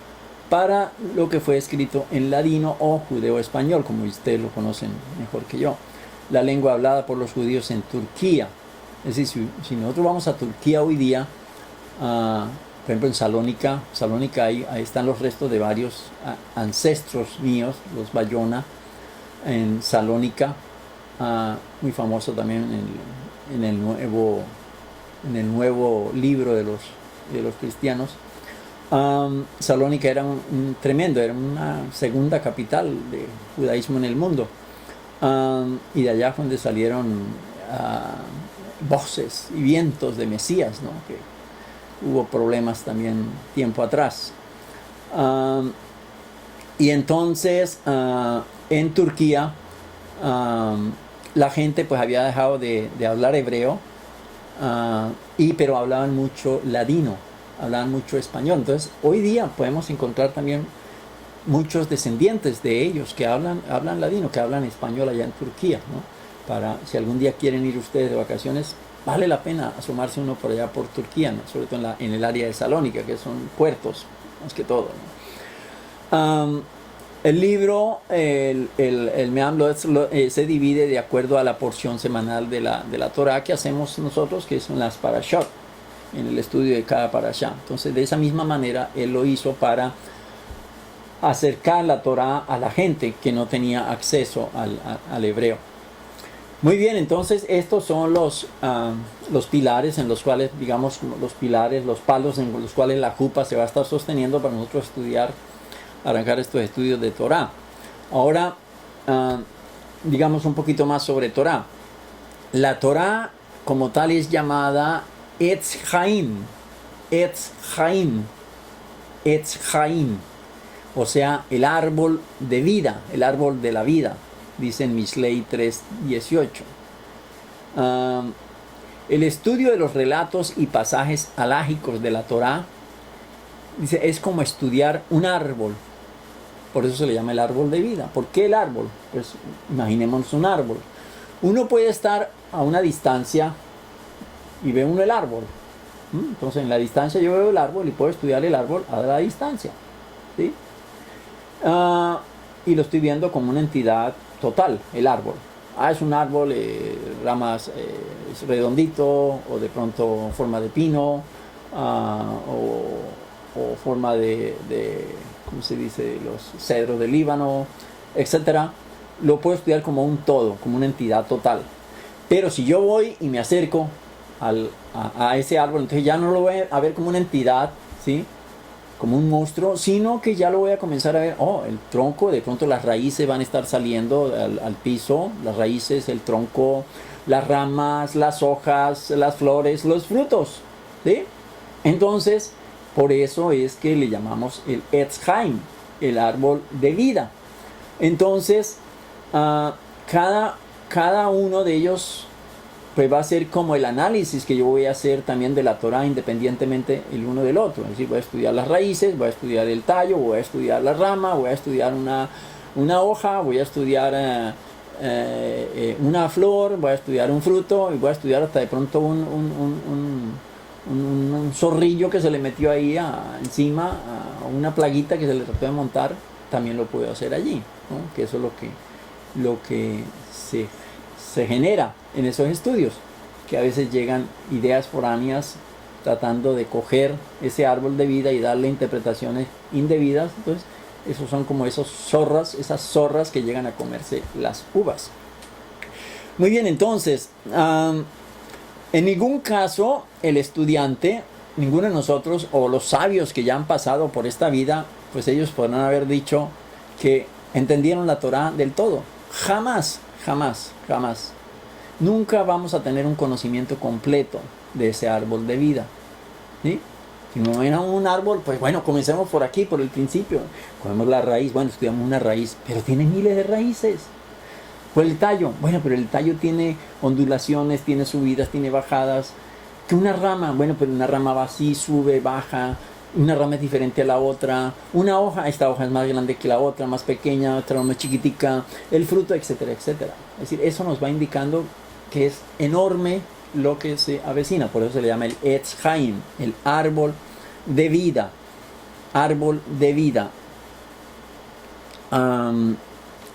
para lo que fue escrito en ladino o judeo-español, como ustedes lo conocen mejor que yo, la lengua hablada por los judíos en Turquía. Es decir, si nosotros vamos a Turquía hoy día, por ejemplo, en Salónica, ahí están los restos de varios ancestros míos, los Bayona, en Salónica, muy famoso también en el nuevo libro de los cristianos. Salónica era era una segunda capital de judaísmo en el mundo, y de allá fue donde salieron voces y vientos de Mesías, ¿no? Que hubo problemas también tiempo atrás. Y entonces en Turquía la gente pues había dejado de hablar hebreo, pero hablaban mucho ladino, hablaban mucho español. Entonces hoy día podemos encontrar también muchos descendientes de ellos que hablan ladino, que hablan español allá en Turquía, ¿no? Para si algún día quieren ir ustedes de vacaciones, vale la pena asomarse uno por allá por Turquía, ¿no? Sobre todo en el área de Salónica, que son puertos más que todo, ¿no? El libro, el Meamlo, se divide de acuerdo a la porción semanal de la Torah que hacemos nosotros, que son las parashot, en el estudio de cada parashá. Entonces, de esa misma manera, él lo hizo para acercar la Torah a la gente que no tenía acceso al hebreo. Muy bien, entonces estos son los pilares en los cuales, digamos, los palos en los cuales la jupa se va a estar sosteniendo para nosotros arrancar estos estudios de Torah. Ahora, digamos un poquito más sobre Torah. La Torah como tal es llamada Etz Chaim, o sea, el árbol de vida, el árbol de la vida, dice en Mislei 3:18. El estudio de los relatos y pasajes halágicos de la Torá, dice, es como estudiar un árbol. Por eso se le llama el árbol de vida. ¿Por qué el árbol? Pues imaginémonos un árbol. Uno puede estar a una distancia y ve uno el árbol. Entonces en la distancia yo veo el árbol y puedo estudiar el árbol a la distancia, ¿sí? Y lo estoy viendo como una entidad total, el árbol. Es un árbol, ramas es redondito, o de pronto forma de pino, o forma de ¿cómo se dice? Los cedros del Líbano, etcétera. Lo puedo estudiar como un todo, como una entidad total. Pero si yo voy y me acerco a ese árbol, entonces ya no lo voy a ver como una entidad, ¿sí? Como un monstruo, sino que ya lo voy a comenzar a ver, el tronco, de pronto las raíces van a estar saliendo al piso, las raíces, el tronco, las ramas, las hojas, las flores, los frutos, ¿sí? Entonces, Por eso es que le llamamos el Etz Chaim, el árbol de vida. Entonces, cada uno de ellos pues va a ser como el análisis que yo voy a hacer también de la Torah independientemente el uno del otro. Es decir, voy a estudiar las raíces, voy a estudiar el tallo, voy a estudiar la rama, voy a estudiar una hoja, voy a estudiar una flor, voy a estudiar un fruto y voy a estudiar hasta de pronto un zorrillo que se le metió ahí encima, a una plaguita que se le trató de montar, también lo puedo hacer allí, ¿no? Que eso es lo que se genera en esos estudios, que a veces llegan ideas foráneas tratando de coger ese árbol de vida y darle interpretaciones indebidas. Entonces esos son como esas zorras que llegan a comerse las uvas. Muy bien, entonces en ningún caso el estudiante, ninguno de nosotros o los sabios que ya han pasado por esta vida, pues ellos podrán haber dicho que entendieron la Torah del todo. Jamás, jamás, jamás. Nunca vamos a tener un conocimiento completo de ese árbol de vida, ¿sí? Si no ven a un árbol, pues bueno, comencemos por aquí, por el principio. Cogemos la raíz, bueno, estudiamos una raíz, pero tiene miles de raíces. Pues el tallo, bueno, pero el tallo tiene ondulaciones, tiene subidas, tiene bajadas. Que una rama, bueno, pero una rama va así, sube, baja. Una rama es diferente a la otra. Una hoja, esta hoja es más grande que la otra, más pequeña, otra más chiquitica. El fruto, etcétera, etcétera. Es decir, eso nos va indicando que es enorme lo que se avecina. Por eso se le llama el Etz Chaim, el árbol de vida. Árbol de vida.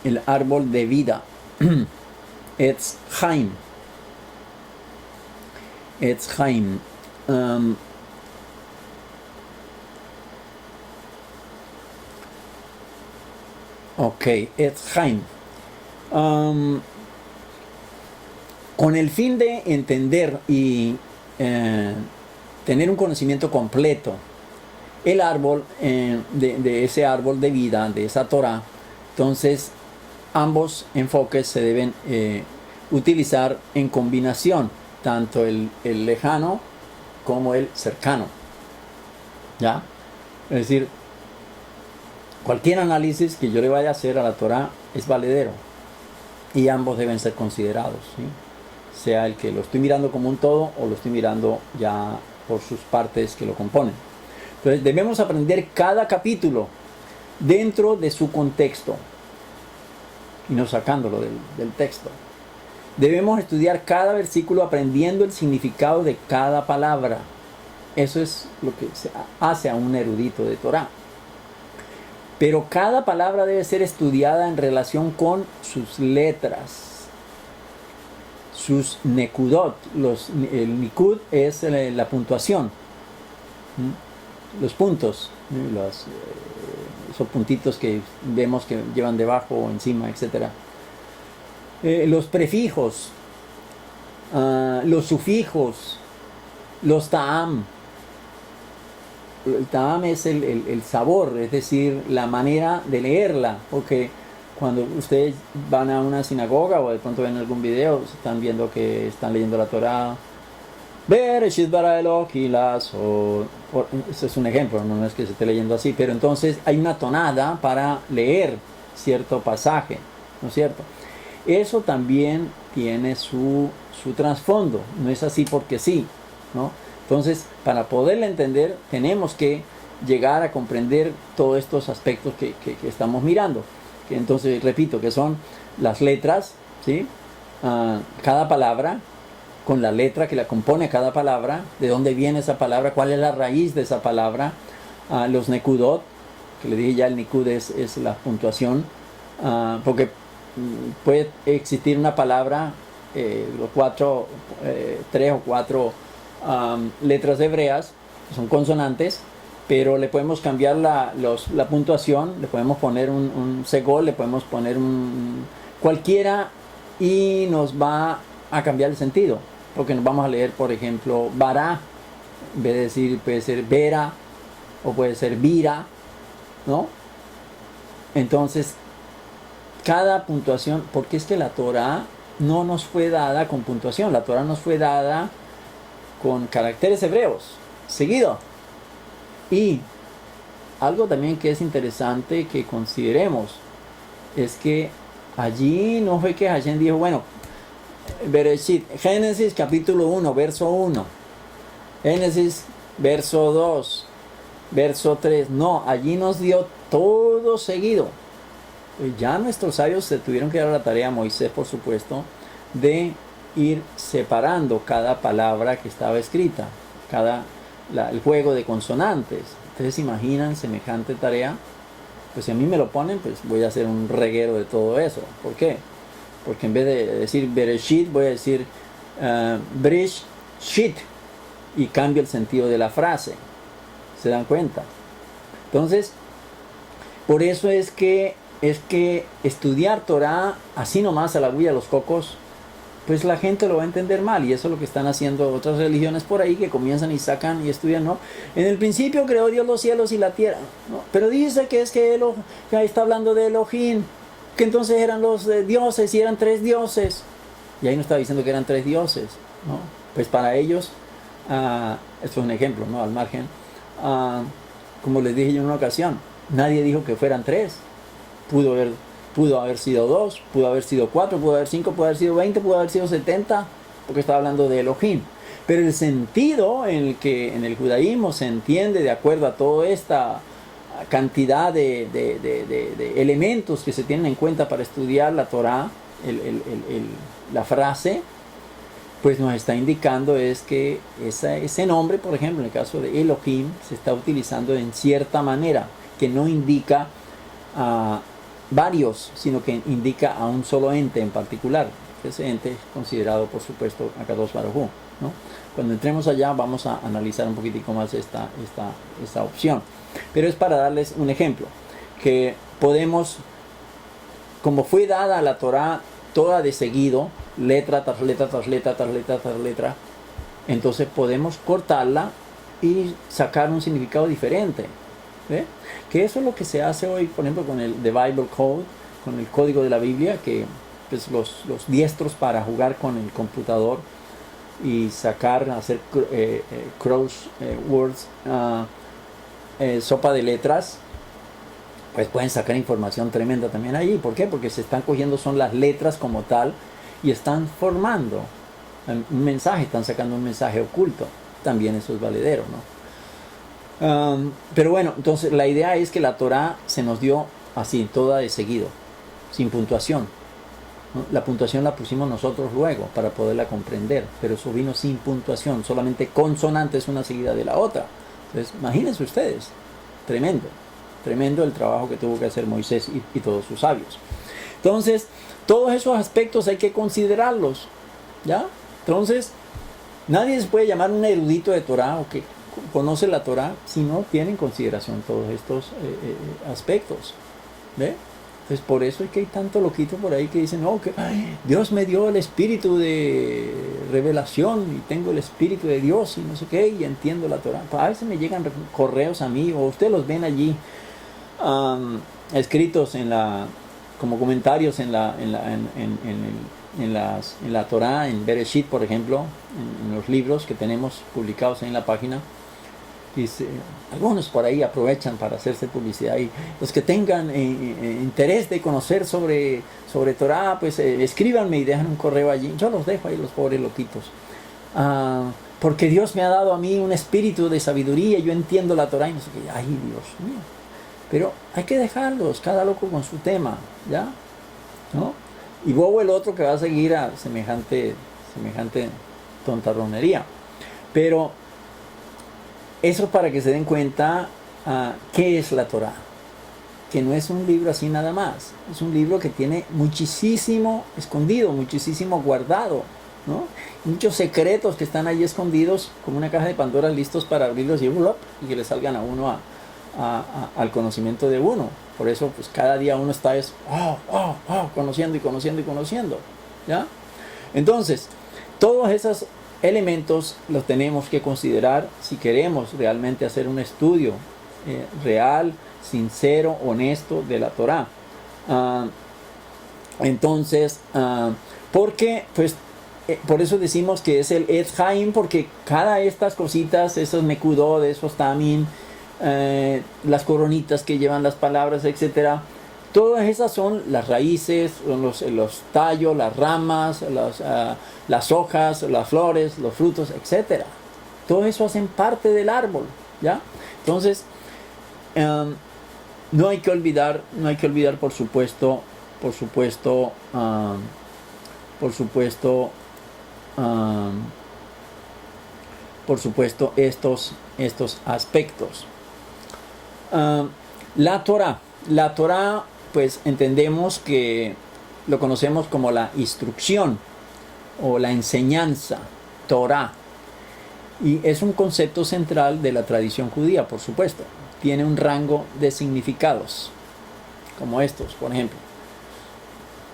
El árbol de vida. Etz Chaim. Etz Chaim. Ok, Etz Chaim. Con el fin de entender y tener un conocimiento completo el árbol, de ese árbol de vida, de esa Torah, entonces ambos enfoques se deben utilizar en combinación, tanto el lejano como el cercano, ¿ya? Es decir, cualquier análisis que yo le vaya a hacer a la Torah es valedero y ambos deben ser considerados, ¿sí? Sea el que lo estoy mirando como un todo o lo estoy mirando ya por sus partes que lo componen. Entonces debemos aprender cada capítulo dentro de su contexto y no sacándolo del texto. Debemos estudiar cada versículo aprendiendo el significado de cada palabra. Eso es lo que se hace a un erudito de Torah. Pero cada palabra debe ser estudiada en relación con sus letras, sus nekudot. El nikud es la puntuación, los puntos, esos puntitos que vemos que llevan debajo o encima, etc. Los prefijos, los sufijos, los ta'am. El ta'am es el sabor, es decir, la manera de leerla, porque cuando ustedes van a una sinagoga o de pronto ven algún video, están viendo que están leyendo la Torah, Bereshit bara Elohim o ese es un ejemplo, no es que se esté leyendo así, pero entonces hay una tonada para leer cierto pasaje, ¿no es cierto? Eso también tiene su trasfondo, no es así porque sí, ¿no? Entonces, para poderla entender, tenemos que llegar a comprender todos estos aspectos que estamos mirando. Que entonces, repito, que son las letras, ¿sí? Cada palabra, con la letra que la compone cada palabra, de dónde viene esa palabra, cuál es la raíz de esa palabra, los nekudot, que le dije ya, el nikud es la puntuación, porque puede existir una palabra, tres o cuatro letras hebreas, que son consonantes, pero le podemos cambiar la puntuación, le podemos poner un segol, le podemos poner cualquiera y nos va a cambiar el sentido, porque nos vamos a leer, por ejemplo, bará, en vez de decir, puede ser vera o puede ser vira, ¿no? Entonces, cada puntuación, porque es que la Torah no nos fue dada con puntuación, la Torah nos fue dada con caracteres hebreos, seguido. Y algo también que es interesante que consideremos es que allí no fue que Hashem dijo, bueno, Bereshit, Génesis capítulo 1, verso 1, Génesis verso 2, verso 3. No, allí nos dio todo seguido. Ya nuestros sabios se tuvieron que dar la tarea, Moisés por supuesto, de ir separando cada palabra que estaba escrita, el juego de consonantes. Ustedes se imaginan semejante tarea. Pues si a mí me lo ponen, pues voy a hacer un reguero de todo eso. ¿Por qué? Porque en vez de decir Bereshit, voy a decir Breshit, y cambio el sentido de la frase. ¿Se dan cuenta? Entonces, por eso es que estudiar Torah así nomás a la bulla de los cocos, pues la gente lo va a entender mal, y eso es lo que están haciendo otras religiones por ahí, que comienzan y sacan y estudian, ¿no? En el principio creó Dios los cielos y la tierra, ¿no? Pero dice que es que ahí está hablando de Elohim, que entonces eran los dioses y eran 3 dioses, y ahí no está diciendo que eran 3 dioses, ¿no? Pues para ellos, esto es un ejemplo, ¿no? Al margen, como les dije yo en una ocasión, nadie dijo que fueran 3, pudo haber sido 2, pudo haber sido 4, pudo haber 5, pudo haber sido 20, pudo haber sido 70, porque estaba hablando de Elohim. Pero el sentido en el que en el judaísmo se entiende de acuerdo a toda esta cantidad de elementos que se tienen en cuenta para estudiar la Torah, la frase, pues nos está indicando es que ese nombre, por ejemplo, en el caso de Elohim, se está utilizando en cierta manera, que no indica varios, sino que indica a un solo ente en particular. Ese ente es considerado, por supuesto, Akadosh Baruj Hu, ¿no? Cuando entremos allá vamos a analizar un poquitico más esta opción. Pero es para darles un ejemplo, que podemos, como fue dada a la Torah toda de seguido, letra tras letra, tras letra, tras letra, tras letra, entonces podemos cortarla y sacar un significado diferente. ¿Ve? Que eso es lo que se hace hoy, por ejemplo, con el The Bible Code, con el código de la Biblia, que pues, los diestros para jugar con el computador y hacer crosswords, sopa de letras, pues pueden sacar información tremenda también allí. ¿Por qué? Porque se están cogiendo son las letras como tal y están formando un mensaje, están sacando un mensaje oculto. También eso es valedero, ¿no? Pero bueno, entonces la idea es que la Torah se nos dio así, toda de seguido, sin puntuación, ¿no? La puntuación la pusimos nosotros luego para poderla comprender, pero eso vino sin puntuación, solamente consonantes una seguida de la otra. Entonces, imagínense ustedes, tremendo el trabajo que tuvo que hacer Moisés y todos sus sabios. Entonces, todos esos aspectos hay que considerarlos, ¿ya? Entonces, nadie se puede llamar un erudito de Torah o que conoce la Torah si no tiene en consideración todos estos aspectos. ¿Ve? Entonces por eso es que hay tanto loquito por ahí que dicen, no, que Dios me dio el espíritu de revelación y tengo el espíritu de Dios y no sé qué, y entiendo la Torah. A veces me llegan correos a mí, o ustedes los ven allí escritos como comentarios en la Torah, en Bereshit, por ejemplo, en los libros que tenemos publicados ahí en la página. Dice, algunos por ahí aprovechan para hacerse publicidad, y los que tengan interés de conocer sobre Torah, pues escríbanme y dejan un correo allí. Yo los dejo ahí, los pobres loquitos, porque Dios me ha dado a mí un espíritu de sabiduría, yo entiendo la Torah y no sé qué. Ay, Dios mío. Pero hay que dejarlos, cada loco con su tema, ¿ya? ¿No? Y bobo el otro que va a seguir a semejante tontarronería. Pero eso es para que se den cuenta qué es la Torah. Que no es un libro así nada más. Es un libro que tiene muchísimo escondido, muchísimo guardado, ¿no? Muchos secretos que están ahí escondidos como una caja de Pandora, listos para abrirlos y que le salgan a uno al conocimiento de uno. Por eso pues cada día uno está conociendo y conociendo y conociendo, ¿ya? Entonces, todos esos elementos los tenemos que considerar si queremos realmente hacer un estudio real, sincero, honesto de la Torah. Entonces, porque pues por eso decimos que es el Etz Haim, porque cada estas cositas, esos Nekudot, esos Tamim, las coronitas que llevan las palabras, etcétera. Todas esas son las raíces, son los tallos, las ramas, las hojas, las flores, los frutos, etcétera. Todo eso hacen parte del árbol, ¿ya? Entonces, no hay que olvidar, por supuesto, estos aspectos. La Torá, pues entendemos que lo conocemos como la instrucción o la enseñanza, Torá. Y es un concepto central de la tradición judía, por supuesto. Tiene un rango de significados, como estos, por ejemplo.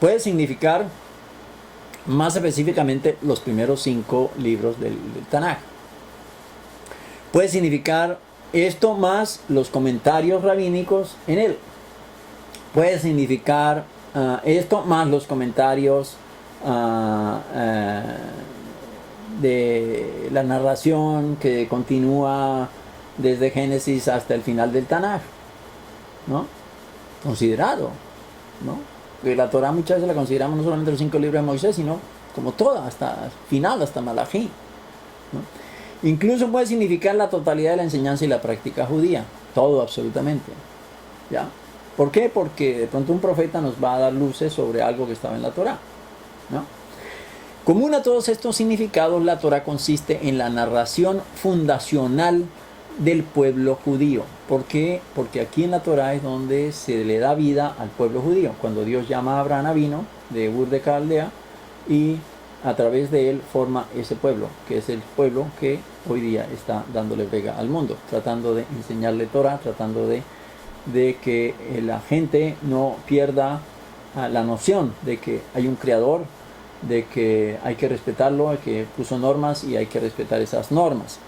Puede significar más específicamente los primeros 5 libros del Tanaj. Puede significar esto más los comentarios rabínicos en él. Puede significar esto más los comentarios de la narración que continúa desde Génesis hasta el final del Tanaj, ¿no? Considerado, ¿no? Porque la Torah muchas veces la consideramos no solamente los 5 libros de Moisés, sino como toda, hasta el final, hasta Malají, ¿no? Incluso puede significar la totalidad de la enseñanza y la práctica judía, todo absolutamente, ¿ya? ¿Por qué? Porque de pronto un profeta nos va a dar luces sobre algo que estaba en la Torah, ¿no? Común a todos estos significados, la Torah consiste en la narración fundacional del pueblo judío. ¿Por qué? Porque aquí en la Torah es donde se le da vida al pueblo judío. Cuando Dios llama a Abraham, vino de Ur de Caldea y a través de él forma ese pueblo, que es el pueblo que hoy día está dándole pega al mundo, tratando de enseñarle Torah, tratando de que la gente no pierda la noción de que hay un creador, de que hay que respetarlo, que puso normas y hay que respetar esas normas.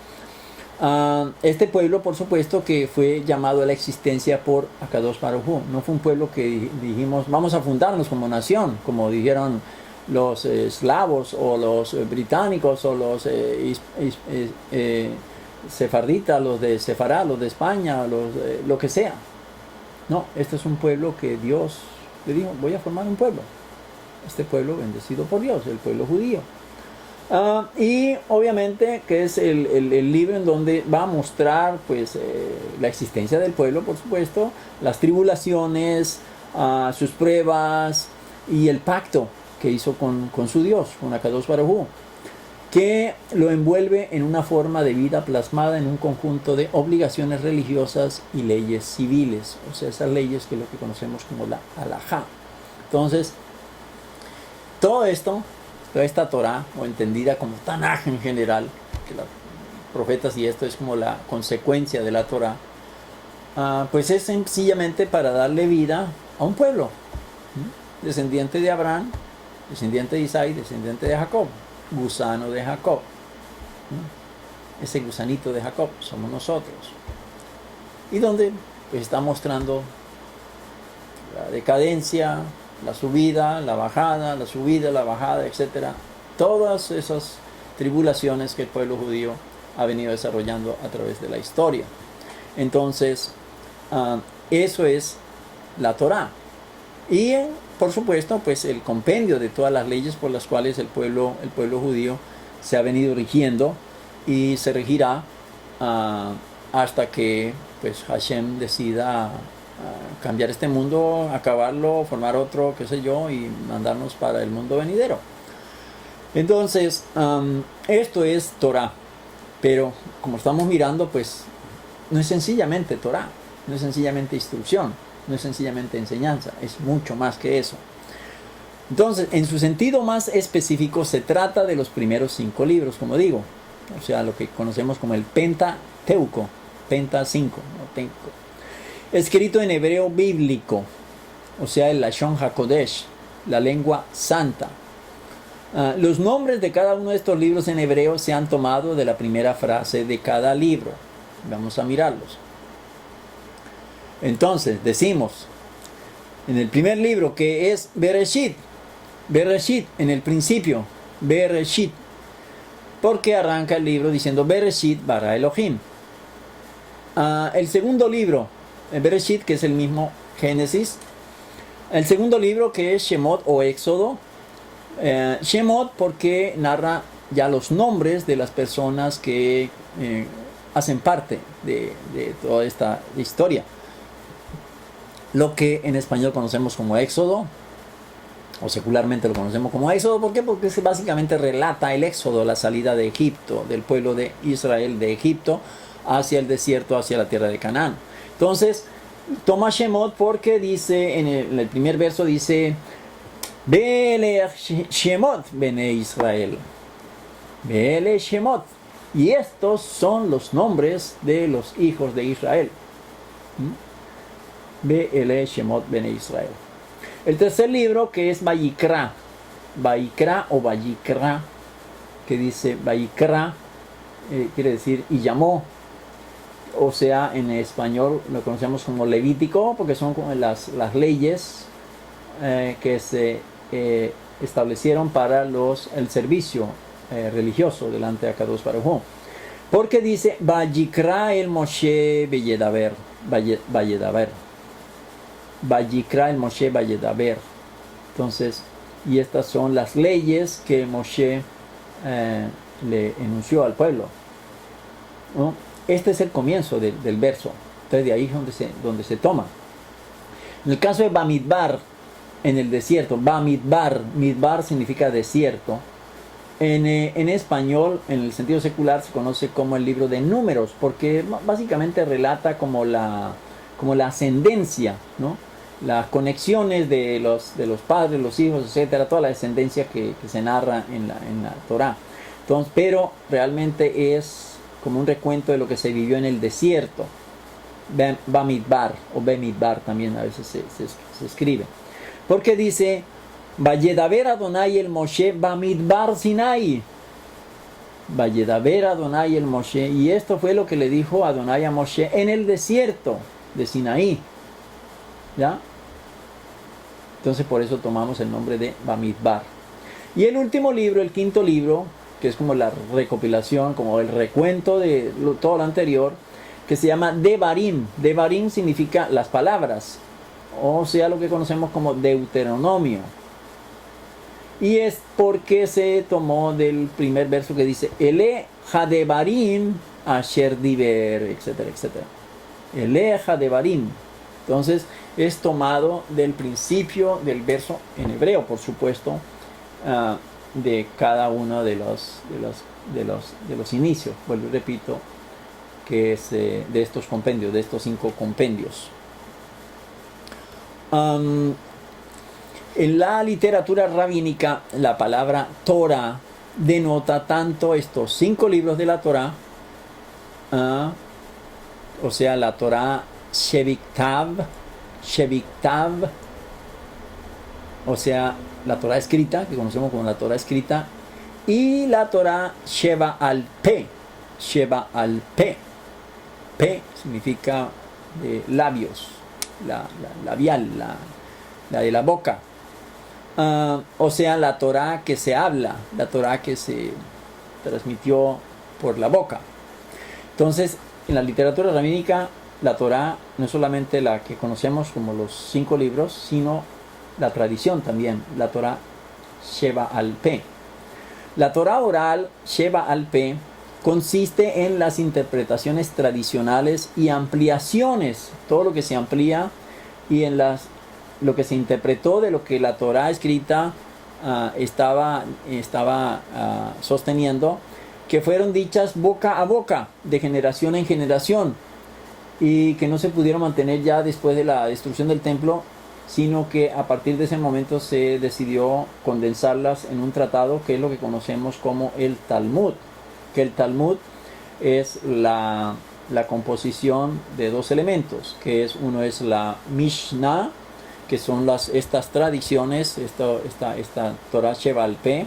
Este pueblo, por supuesto, que fue llamado a la existencia por Akadosh Baruj Hu. No fue un pueblo que dijimos vamos a fundarnos como nación, como dijeron los eslavos o los británicos o los sefarditas, los de Sefará, los de España, lo que sea. No, este es un pueblo que Dios le dijo, voy a formar un pueblo. Este pueblo bendecido por Dios, el pueblo judío. Y obviamente que es el libro en donde va a mostrar pues la existencia del pueblo, por supuesto, las tribulaciones, sus pruebas y el pacto que hizo con su Dios, con Akadosh Baruj Hu, que lo envuelve en una forma de vida plasmada en un conjunto de obligaciones religiosas y leyes civiles, o sea, esas leyes que es lo que conocemos como la halajá. Entonces, todo esto, toda esta Torah, o entendida como Tanaj en general, que los profetas y esto es como la consecuencia de la Torah, pues es sencillamente para darle vida a un pueblo, descendiente de Abraham, descendiente de Isaac, descendiente de Jacob, gusano de Jacob. Ese gusanito de Jacob somos nosotros. Y donde pues, está mostrando la decadencia, la subida, la bajada, la subida, la bajada, etc. Todas esas tribulaciones que el pueblo judío ha venido desarrollando a través de la historia. Entonces, eso es la Torá. Y, por supuesto, pues el compendio de todas las leyes por las cuales el pueblo judío se ha venido rigiendo y se regirá hasta que pues, Hashem decida cambiar este mundo, acabarlo, formar otro, qué sé yo, y mandarnos para el mundo venidero. Entonces, esto es Torah, pero como estamos mirando, pues no es sencillamente Torah, no es sencillamente instrucción, no es sencillamente enseñanza, es mucho más que eso. Entonces, en su sentido más específico, se trata de los primeros 5 libros, como digo, o sea, lo que conocemos como el Pentateuco, Penta 5, ¿no? Escrito en hebreo bíblico, o sea, el Lashon HaKodesh, la lengua santa. Los nombres de cada uno de estos libros en hebreo se han tomado de la primera frase de cada libro. Vamos a mirarlos. Entonces, decimos, en el primer libro, que es Bereshit, en el principio, Bereshit, porque arranca el libro diciendo Bereshit bara Elohim. El segundo libro, Bereshit, que es el mismo Génesis. El segundo libro, que es Shemot o Éxodo. Shemot porque narra ya los nombres de las personas que hacen parte de toda esta historia. Lo que en español conocemos como Éxodo, o secularmente lo conocemos como Éxodo. ¿Por qué? Porque se básicamente relata el Éxodo, la salida de Egipto, del pueblo de Israel de Egipto hacia el desierto, hacia la tierra de Canaán. Entonces, toma Shemot porque dice, en el primer verso dice, Be'ele Shemot Bene Israel. Be'ele Shemot. Y estos son los nombres de los hijos de Israel. Be'ele Shemot Bene Israel. El tercer libro, que es Vayikra. Vayikra o Vayikra, que dice Vayikra, quiere decir y llamó. O sea, en español lo conocemos como Levítico, porque son como las leyes que se establecieron para el servicio religioso delante de Akadosh Baruj Hu. Porque dice Vayikra el Moshe Vayedaber. Vayikra el Moshe Vayedaber. Entonces, y estas son las leyes que Moshe le enunció al pueblo, ¿no? Este es el comienzo del verso. Entonces de ahí es donde se toma. En el caso de Bamidbar, en el desierto, Bamidbar, Midbar significa desierto. En español, en el sentido secular, se conoce como el libro de Números, porque básicamente relata como la ascendencia, ¿no? Las conexiones de los padres, los hijos, etcétera, toda la descendencia que se narra en la Torá. Entonces, pero realmente es como un recuento de lo que se vivió en el desierto. Bamidbar o Bemidbar también a veces se escribe. Porque dice, Vayedaber Adonai el Moshe Bamidbar Sinai. Vayedaber Adonai el Moshe. Y esto fue lo que le dijo Adonai a Moshe en el desierto de Sinaí. ¿Ya? Entonces por eso tomamos el nombre de Bamidbar. Y el último libro, el quinto libro, que es como la recopilación, como el recuento de todo lo anterior, que se llama Devarim. Devarim significa las palabras, o sea, lo que conocemos como Deuteronomio. Y es porque se tomó del primer verso que dice Ele Hadevarim Asher Diber, etcétera, etcétera. Ele Hadevarim. Entonces es tomado del principio del verso en hebreo, por supuesto, de cada uno de los inicios. Vuelvo y repito, que es de estos compendios, de estos 5 compendios. En la literatura rabínica, la palabra Torah denota tanto estos 5 libros de la Torah, o sea, la Torah Sheviktav, o sea, la Torah escrita, que conocemos como la Torah escrita, y la Torah Sheva al Pe. Sheva al Pe. Pe significa labios, la labial, la de la boca. O sea, la Torah que se habla, la Torah que se transmitió por la boca. Entonces, en la literatura rabínica, la Torah no es solamente la que conocemos como los 5 libros, sino la tradición también, la Torah Sheva al Pe. La Torah oral Sheva al Pe consiste en las interpretaciones tradicionales y ampliaciones, todo lo que se amplía y en lo que se interpretó de lo que la Torah escrita estaba sosteniendo, que fueron dichas boca a boca, de generación en generación, y que no se pudieron mantener ya después de la destrucción del templo, sino que a partir de ese momento se decidió condensarlas en un tratado que es lo que conocemos como el Talmud, que el Talmud es la composición de 2 elementos, que uno es la Mishnah, que son estas tradiciones, esta Torah Sheva al Pe,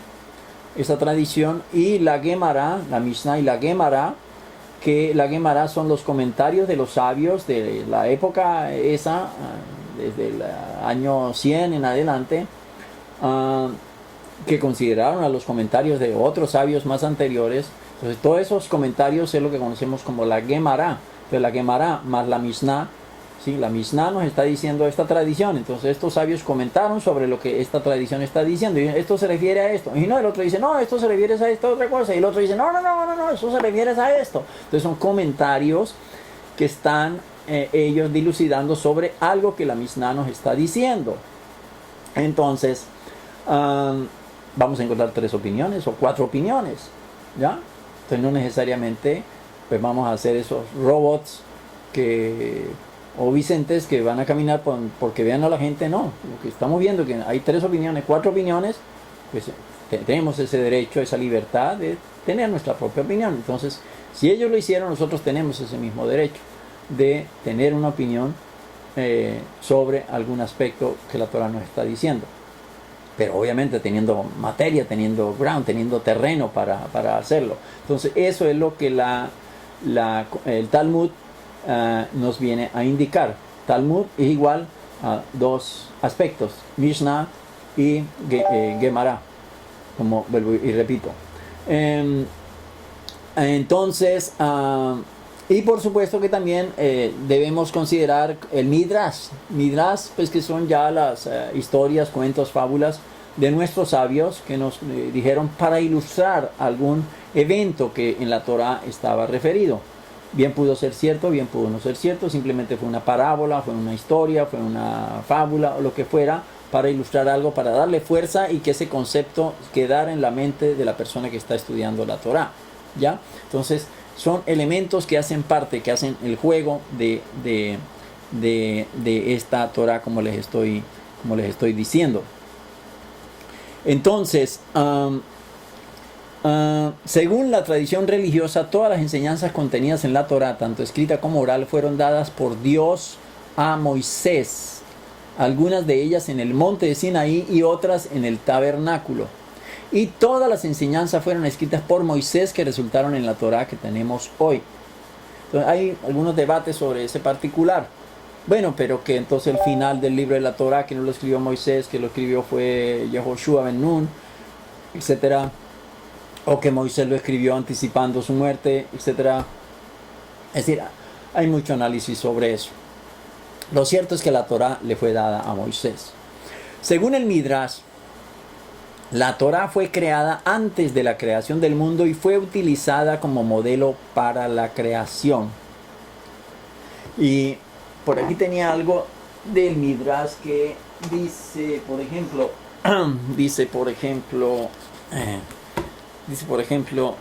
esta tradición, y la Gemara, la Mishnah y la Gemara, que la Gemara son los comentarios de los sabios de la época esa, desde el año 100 en adelante, que consideraron a los comentarios de otros sabios más anteriores. Entonces todos esos comentarios es lo que conocemos como la Gemara. Entonces la Gemara más la Mishnah, ¿sí? La Mishnah nos está diciendo esta tradición. Entonces estos sabios comentaron sobre lo que esta tradición está diciendo. Y esto se refiere a esto. Y no, el otro dice, no, esto se refiere a esta otra cosa. Y el otro dice, no, eso se refiere a esto. Entonces son comentarios que están ellos dilucidando sobre algo que la Mishnah nos está diciendo. Entonces, vamos a encontrar 3 opiniones o 4 opiniones, ¿ya? Entonces no necesariamente pues vamos a hacer esos robots o Vicentes que van a caminar porque vean a la gente. No, lo que estamos viendo que hay 3 opiniones, 4 opiniones, pues tenemos ese derecho, esa libertad de tener nuestra propia opinión. Entonces, si ellos lo hicieron, nosotros tenemos ese mismo derecho de tener una opinión sobre algún aspecto que la Torah nos está diciendo, pero obviamente teniendo materia, teniendo ground, teniendo terreno para hacerlo. Entonces eso es lo que el Talmud nos viene a indicar. Talmud es igual a 2 aspectos, Mishnah y Gemara, como vuelvo y repito. Entonces y por supuesto que también debemos considerar el Midrash. Midrash, pues que son ya las historias, cuentos, fábulas de nuestros sabios que nos dijeron para ilustrar algún evento que en la Torah estaba referido. Bien pudo ser cierto, bien pudo no ser cierto, simplemente fue una parábola, fue una historia, fue una fábula o lo que fuera, para ilustrar algo, para darle fuerza y que ese concepto quedara en la mente de la persona que está estudiando la Torah, ¿ya? Entonces, son elementos que hacen parte, que hacen el juego de esta Torah, como les estoy diciendo. Entonces, según la tradición religiosa, todas las enseñanzas contenidas en la Torah, tanto escrita como oral, fueron dadas por Dios a Moisés. Algunas de ellas en el monte de Sinaí y otras en el tabernáculo. Y todas las enseñanzas fueron escritas por Moisés que resultaron en la Torah que tenemos hoy. Entonces, hay algunos debates sobre ese particular. Bueno, pero que entonces el final del libro de la Torah, que no lo escribió Moisés, que lo escribió fue Yehoshua ben Nun, etc. O que Moisés lo escribió anticipando su muerte, etc. Es decir, hay mucho análisis sobre eso. Lo cierto es que la Torah le fue dada a Moisés. Según el Midrash, la Torah fue creada antes de la creación del mundo y fue utilizada como modelo para la creación. Y por aquí tenía algo del Midrash que dice, por ejemplo,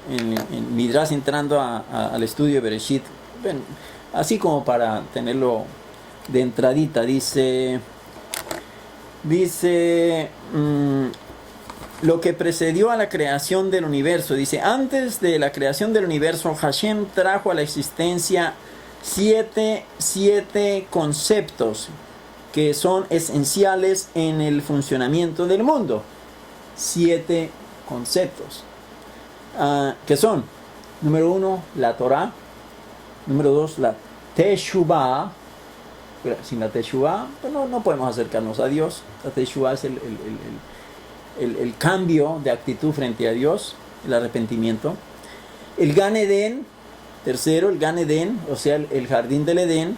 en Midrash, entrando al estudio de Bereshit, bueno, así como para tenerlo de entradita, dice lo que precedió a la creación del universo. Dice, antes de la creación del universo, Hashem trajo a la existencia siete conceptos que son esenciales en el funcionamiento del mundo. 7 conceptos. Que son, número 1, la Torah. Número 2, la Teshuvah. Sin la Teshuvah, pues no podemos acercarnos a Dios. La Teshuvah es el cambio de actitud frente a Dios, el arrepentimiento. El Gan Eden, tercero, el Gan Eden, o sea, el jardín del Edén.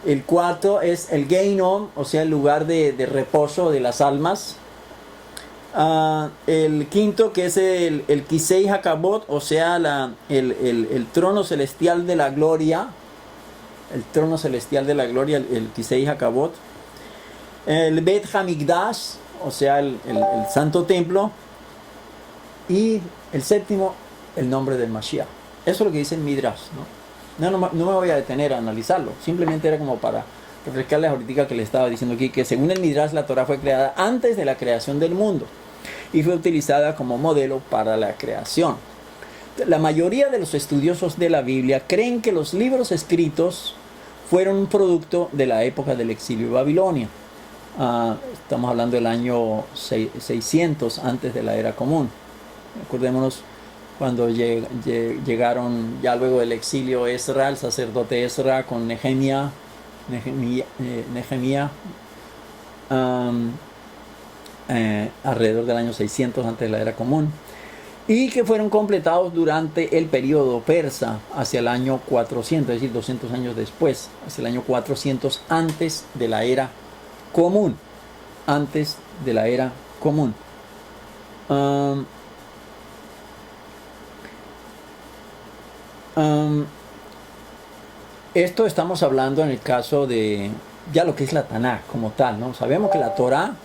El 4 es el Geinom, o sea, el lugar de reposo de las almas. El 5, que es el Kisei Hakabot, o sea, el trono celestial de la gloria. El trono celestial de la gloria, el Kisei Hakabot. El Bet Hamikdash, o sea, el santo templo. Y el 7, el nombre del Mashiach. Eso es lo que dice el Midrash, ¿no? No me voy a detener a analizarlo. Simplemente era como para refrescarles ahorita que les estaba diciendo aquí, que según el Midrash la Torah fue creada antes de la creación del mundo y fue utilizada como modelo para la creación. La mayoría de los estudiosos de la Biblia creen que los libros escritos fueron un producto de la época del exilio de Babilonia. Estamos hablando del año 600 antes de la era común. Acordémonos cuando llegaron ya luego del exilio Ezra, el sacerdote Ezra, con Nehemías, alrededor del año 600 antes de la era común. y que fueron completados durante el periodo persa hacia el año 400, es decir, 200 años después, hacia el año 400 antes de la era común, antes de la era común. Esto estamos hablando en el caso de ya lo que es la Tanaj como tal, ¿no? Sabemos que la Torá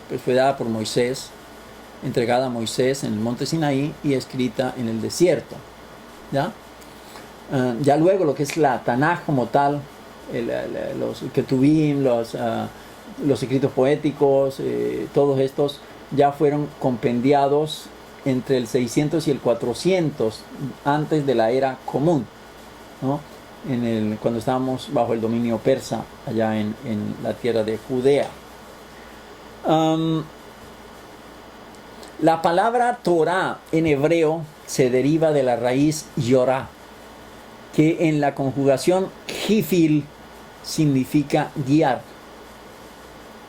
pues, fue dada por Moisés, entregada a Moisés en el monte Sinaí y escrita en el desierto, ¿ya? Ya luego lo que es la Tanaj como tal, los Ketuvim, los escritos poéticos, todos estos ya fueron compendiados entre el 600 y el 400 antes de la era común, ¿no? Cuando estábamos bajo el dominio persa allá en la tierra de Judea. La palabra Torah en hebreo se deriva de la raíz yorá, que en la conjugación jifil significa guiar.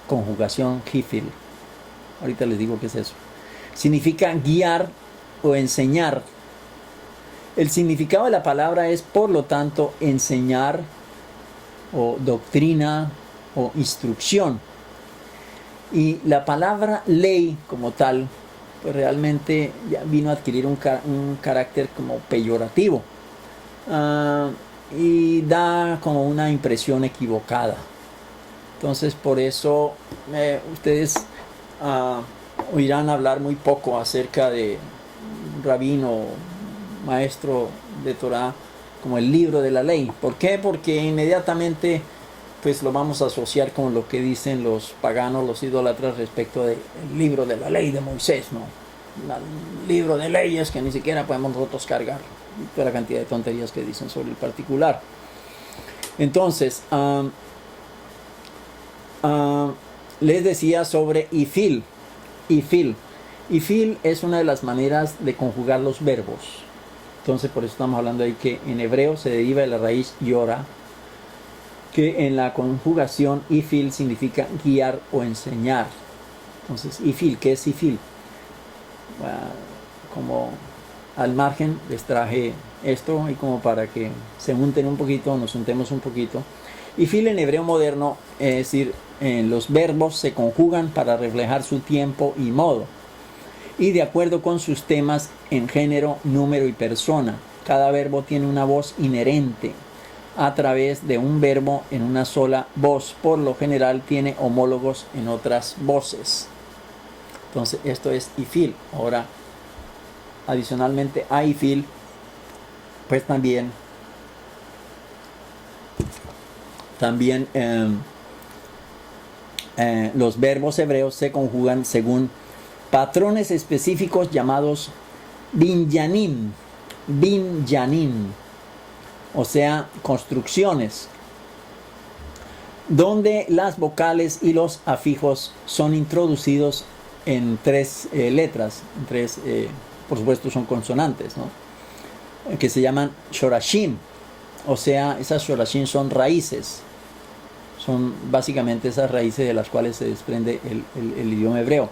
Conjugación jifil. Ahorita les digo qué es eso. Significa guiar o enseñar. El significado de la palabra es, por lo tanto, enseñar o doctrina o instrucción. Y la palabra ley como tal, pues realmente ya vino a adquirir un carácter como peyorativo. Y da como una impresión equivocada. Entonces por eso ustedes oirán hablar muy poco acerca de un rabino, maestro de Torah, como el libro de la ley. ¿Por qué? Porque inmediatamente pues lo vamos a asociar con lo que dicen los paganos, los idólatras respecto del libro de la ley de Moisés, ¿no? El libro de leyes que ni siquiera podemos nosotros cargar, y toda la cantidad de tonterías que dicen sobre el particular. Entonces les decía sobre ifil. Ifil es una de las maneras de conjugar los verbos. Entonces por eso estamos hablando ahí que en hebreo se deriva de la raíz yora, que en la conjugación ifil significa guiar o enseñar. Entonces ifil, ¿qué es ifil? Como al margen les traje esto y como para que se unten un poquito, nos untemos un poquito. Ifil en hebreo moderno, es decir, los verbos se conjugan para reflejar su tiempo y modo, y de acuerdo con sus temas en género, número y persona. Cada verbo tiene una voz inherente a través de un verbo en una sola voz. Por lo general tiene homólogos en otras voces. Entonces esto es ifil. Ahora, adicionalmente a ifil, pues también los verbos hebreos se conjugan según patrones específicos llamados binyanim, o sea, construcciones, donde las vocales y los afijos son introducidos en tres letras, por supuesto son consonantes, ¿no? Que se llaman shorashim, o sea, esas shorashim son raíces, son básicamente esas raíces de las cuales se desprende el idioma hebreo,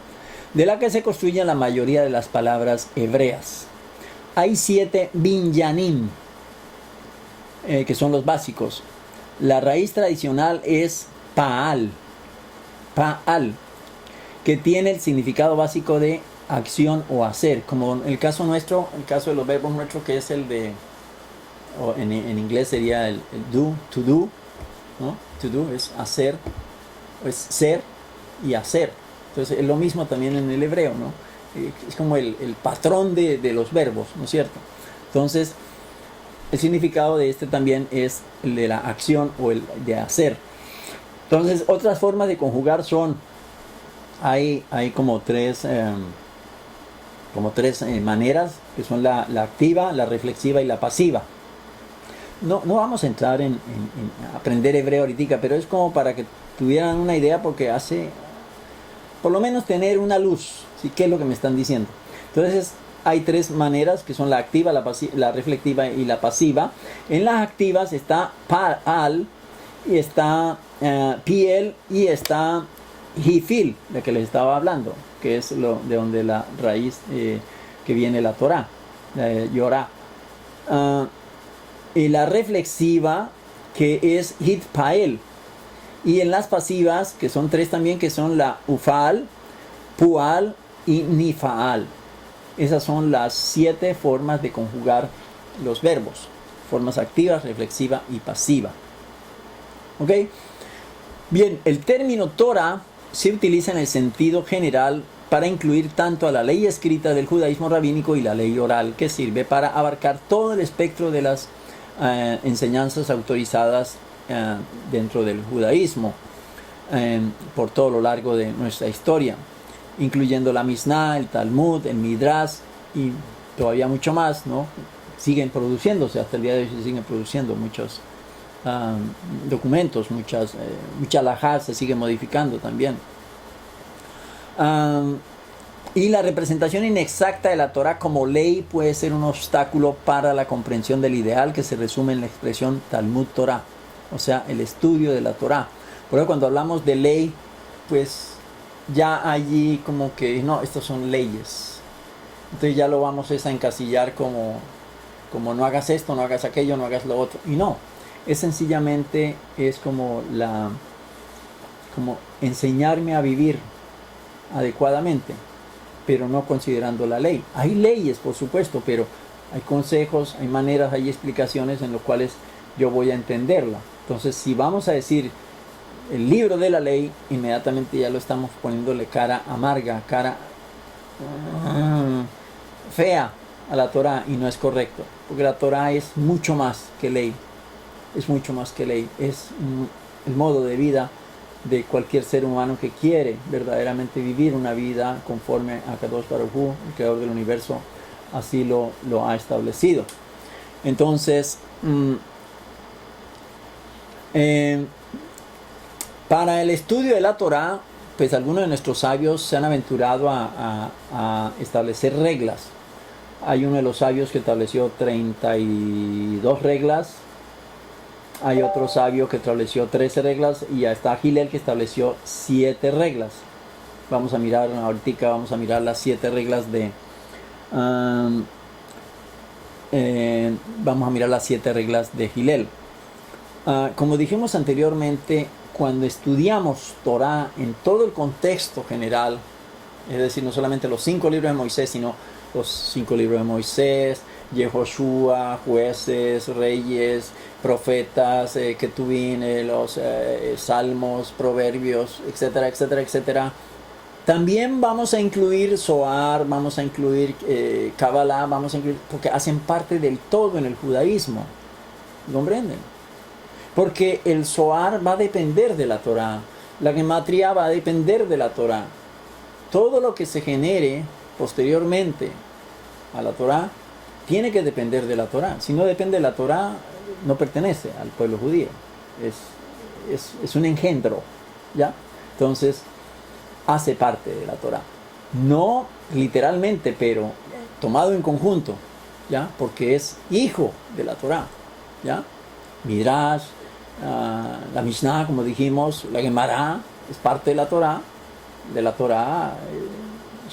de la que se construyen la mayoría de las palabras hebreas. Hay 7 binyanim, que son los básicos. La raíz tradicional es pa'al, que tiene el significado básico de acción o hacer, como en el caso nuestro, el caso de los verbos nuestros, que es el de, o en inglés sería el do, to do, ¿no? To do es hacer, es ser y hacer. Entonces es lo mismo también en el hebreo, ¿no? Es como el patrón de los verbos, ¿no es cierto? Entonces el significado de este también es el de la acción o el de hacer. Entonces otras formas de conjugar son, hay como tres maneras, que son la activa, la reflexiva y la pasiva. No vamos a entrar en aprender hebreo ahorita, pero es como para que tuvieran una idea, porque hace por lo menos tener una luz, ¿sí? ¿Qué es lo que me están diciendo? Entonces hay 3 maneras, que son la activa, la reflexiva y la pasiva. En las activas está pa'al, y está piel, y está hifil, de que les estaba hablando, que es de donde la raíz que viene la Torah, Yorah. Y la reflexiva, que es Hitpael. Y en las pasivas, que son 3 también, que son la Ufal, Pual y Nifaal. Esas son las 7 formas de conjugar los verbos. Formas activas, reflexiva y pasiva. ¿Ok? Bien, el término Torah se utiliza en el sentido general para incluir tanto a la ley escrita del judaísmo rabínico y la ley oral, que sirve para abarcar todo el espectro de las enseñanzas autorizadas dentro del judaísmo por todo lo largo de nuestra historia, incluyendo la Mishnah, el Talmud, el Midrash y todavía mucho más, ¿no? Siguen produciéndose, hasta el día de hoy se siguen produciendo muchos documentos, mucha halajá se sigue modificando también. Y la representación inexacta de la Torah como ley puede ser un obstáculo para la comprensión del ideal que se resume en la expresión Talmud Torah, o sea, el estudio de la Torah. Por eso cuando hablamos de ley, pues ya allí como que, no, estos son leyes. Entonces ya lo vamos a encasillar como no hagas esto, no hagas aquello, no hagas lo otro. Y no, es sencillamente como enseñarme a vivir adecuadamente, pero no considerando la ley. Hay leyes, por supuesto, pero hay consejos, hay maneras, hay explicaciones en las cuales yo voy a entenderla. Entonces, si vamos a decir el libro de la ley, inmediatamente ya lo estamos poniéndole cara amarga, cara fea a la Torah, y no es correcto, porque la Torah es mucho más que ley, es mucho más que ley, es el modo de vida de cualquier ser humano que quiere verdaderamente vivir una vida conforme a Kadosh Baruj Hu, el creador del universo, así lo ha establecido. Entonces, para el estudio de la Torah, pues algunos de nuestros sabios se han aventurado a establecer reglas. Hay uno de los sabios que estableció 32 reglas. Hay otro sabio que estableció 13 reglas. Y ya está Hillel que estableció 7 reglas. Vamos a mirar ahorita, vamos a mirar las 7 reglas de... vamos a mirar las 7 reglas de Hillel. Como dijimos anteriormente, cuando estudiamos Torah en todo el contexto general, es decir, no solamente los 5 libros de Moisés, sino los 5 libros de Moisés, Yehoshua, jueces, reyes, profetas, Ketuvim, los salmos, proverbios, etcétera, etcétera, etcétera. También vamos a incluir Zohar, vamos a incluir Kabbalah, vamos a incluir, porque hacen parte del todo en el judaísmo. ¿Comprenden? Porque el Zohar va a depender de la Torah, la Gematria va a depender de la Torah. Todo lo que se genere posteriormente a la Torah tiene que depender de la Torah. Si no depende de la Torah, no pertenece al pueblo judío. Es un engendro, ¿ya? Entonces, hace parte de la Torah. No literalmente, pero tomado en conjunto, ¿ya? Porque es hijo de la Torah, ¿ya? Midrash, la Mishnah, como dijimos, la Gemara es parte de la Torah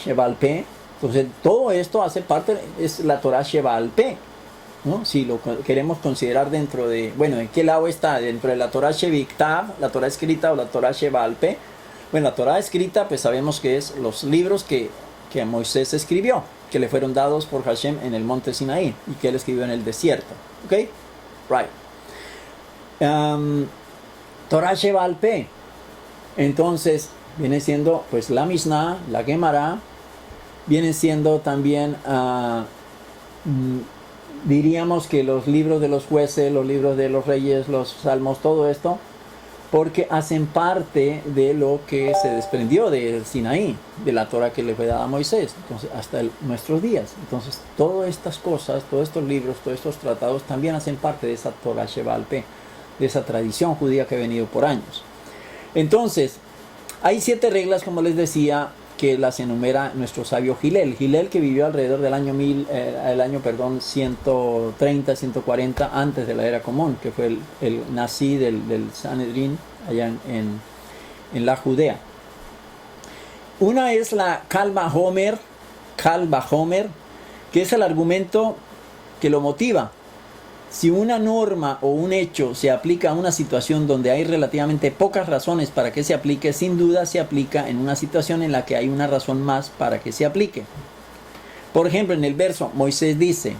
Sheval Peh. Entonces todo esto hace parte, es la Torah Sheval Peh, ¿no? Si lo queremos considerar dentro de, bueno, ¿en qué lado está? Dentro de la Torah Sheviktav, la Torah escrita, o la Torah Sheval Peh. Bueno, la Torah escrita, pues sabemos que es los libros que Moisés escribió, que le fueron dados por Hashem en el monte Sinaí y que él escribió en el desierto. ¿Ok? Right. Torah Sheval Peh. Entonces viene siendo pues la Mishnah, la Gemara, viene siendo también diríamos que los libros de los jueces, los libros de los reyes, los salmos, todo esto, porque hacen parte de lo que se desprendió del Sinaí, de la Torah que le fue dada a Moisés, entonces hasta nuestros días. Entonces todas estas cosas, todos estos libros, todos estos tratados también hacen parte de esa Torah Sheval Peh, de esa tradición judía que ha venido por años. Entonces, hay 7 reglas, como les decía, que las enumera nuestro sabio Hillel. Hillel, que vivió alrededor del año 130, 140 antes de la era común, que fue el nací del Sanedrín allá en la Judea. Una es la Kal Vahomer, que es el argumento que lo motiva. Si una norma o un hecho se aplica a una situación donde hay relativamente pocas razones para que se aplique, sin duda se aplica en una situación en la que hay una razón más para que se aplique. Por ejemplo, en el verso Moisés dice,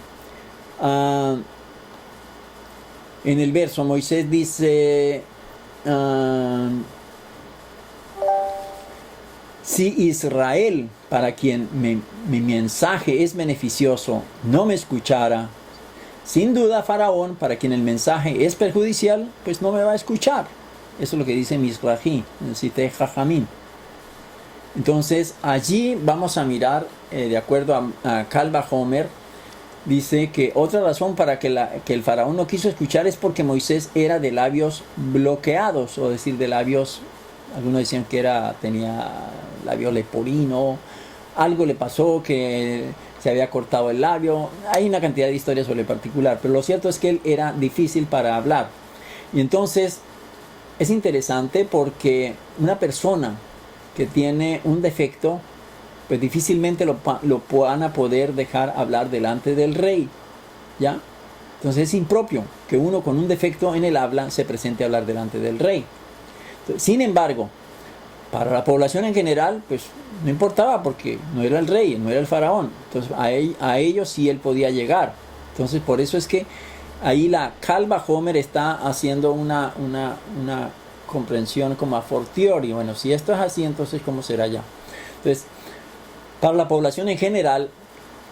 si Israel, para quien mi mensaje es beneficioso, no me escuchara, sin duda Faraón, para quien el mensaje es perjudicial, pues no me va a escuchar. Eso es lo que dice Mizrahi, el Siteh Jajamim. Entonces allí vamos a mirar, de acuerdo a Kal Vajomer, dice que otra razón para que el faraón no quiso escuchar es porque Moisés era de labios bloqueados, o decir, de labios, algunos decían que tenía labio leporino, algo le pasó que se había cortado el labio. Hay una cantidad de historias sobre el particular, pero lo cierto es que él era difícil para hablar. Y entonces es interesante porque una persona que tiene un defecto, pues difícilmente lo van a poder dejar hablar delante del rey, ¿ya? Entonces es impropio que uno con un defecto en el habla se presente a hablar delante del rey. Entonces, sin embargo, para la población en general, pues no importaba porque no era el rey, no era el faraón. Entonces a ellos sí él podía llegar. Entonces por eso es que ahí la Kal Vajomer está haciendo una comprensión como a fortiori. Bueno, si esto es así, entonces ¿cómo será ya? Entonces, para la población en general,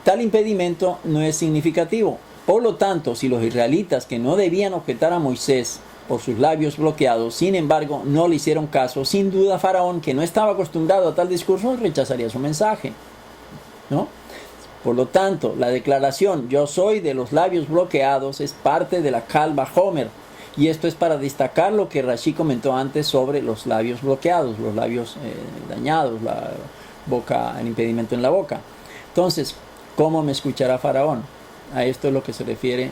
tal impedimento no es significativo. Por lo tanto, si los israelitas que no debían objetar a Moisés por sus labios bloqueados, sin embargo, no le hicieron caso, sin duda Faraón, que no estaba acostumbrado a tal discurso, rechazaría su mensaje, ¿no? Por lo tanto, la declaración "yo soy de los labios bloqueados" es parte de la Kal Vajomer, y esto es para destacar lo que Rashi comentó antes sobre los labios bloqueados, los labios dañados, la boca, el impedimento en la boca. Entonces, ¿cómo me escuchará Faraón? A esto es lo que se refiere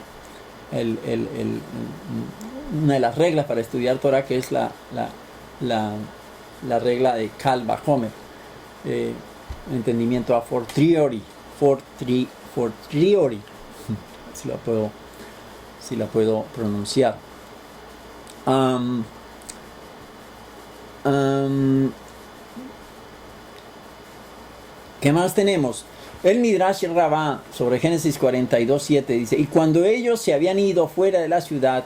una de las reglas para estudiar Torah, que es la regla de Kal Vajomer, entendimiento a fortiori, si la puedo pronunciar. ¿Qué más tenemos? El Midrash Rabbah sobre Génesis 42:7 dice: y cuando ellos se habían ido fuera de la ciudad,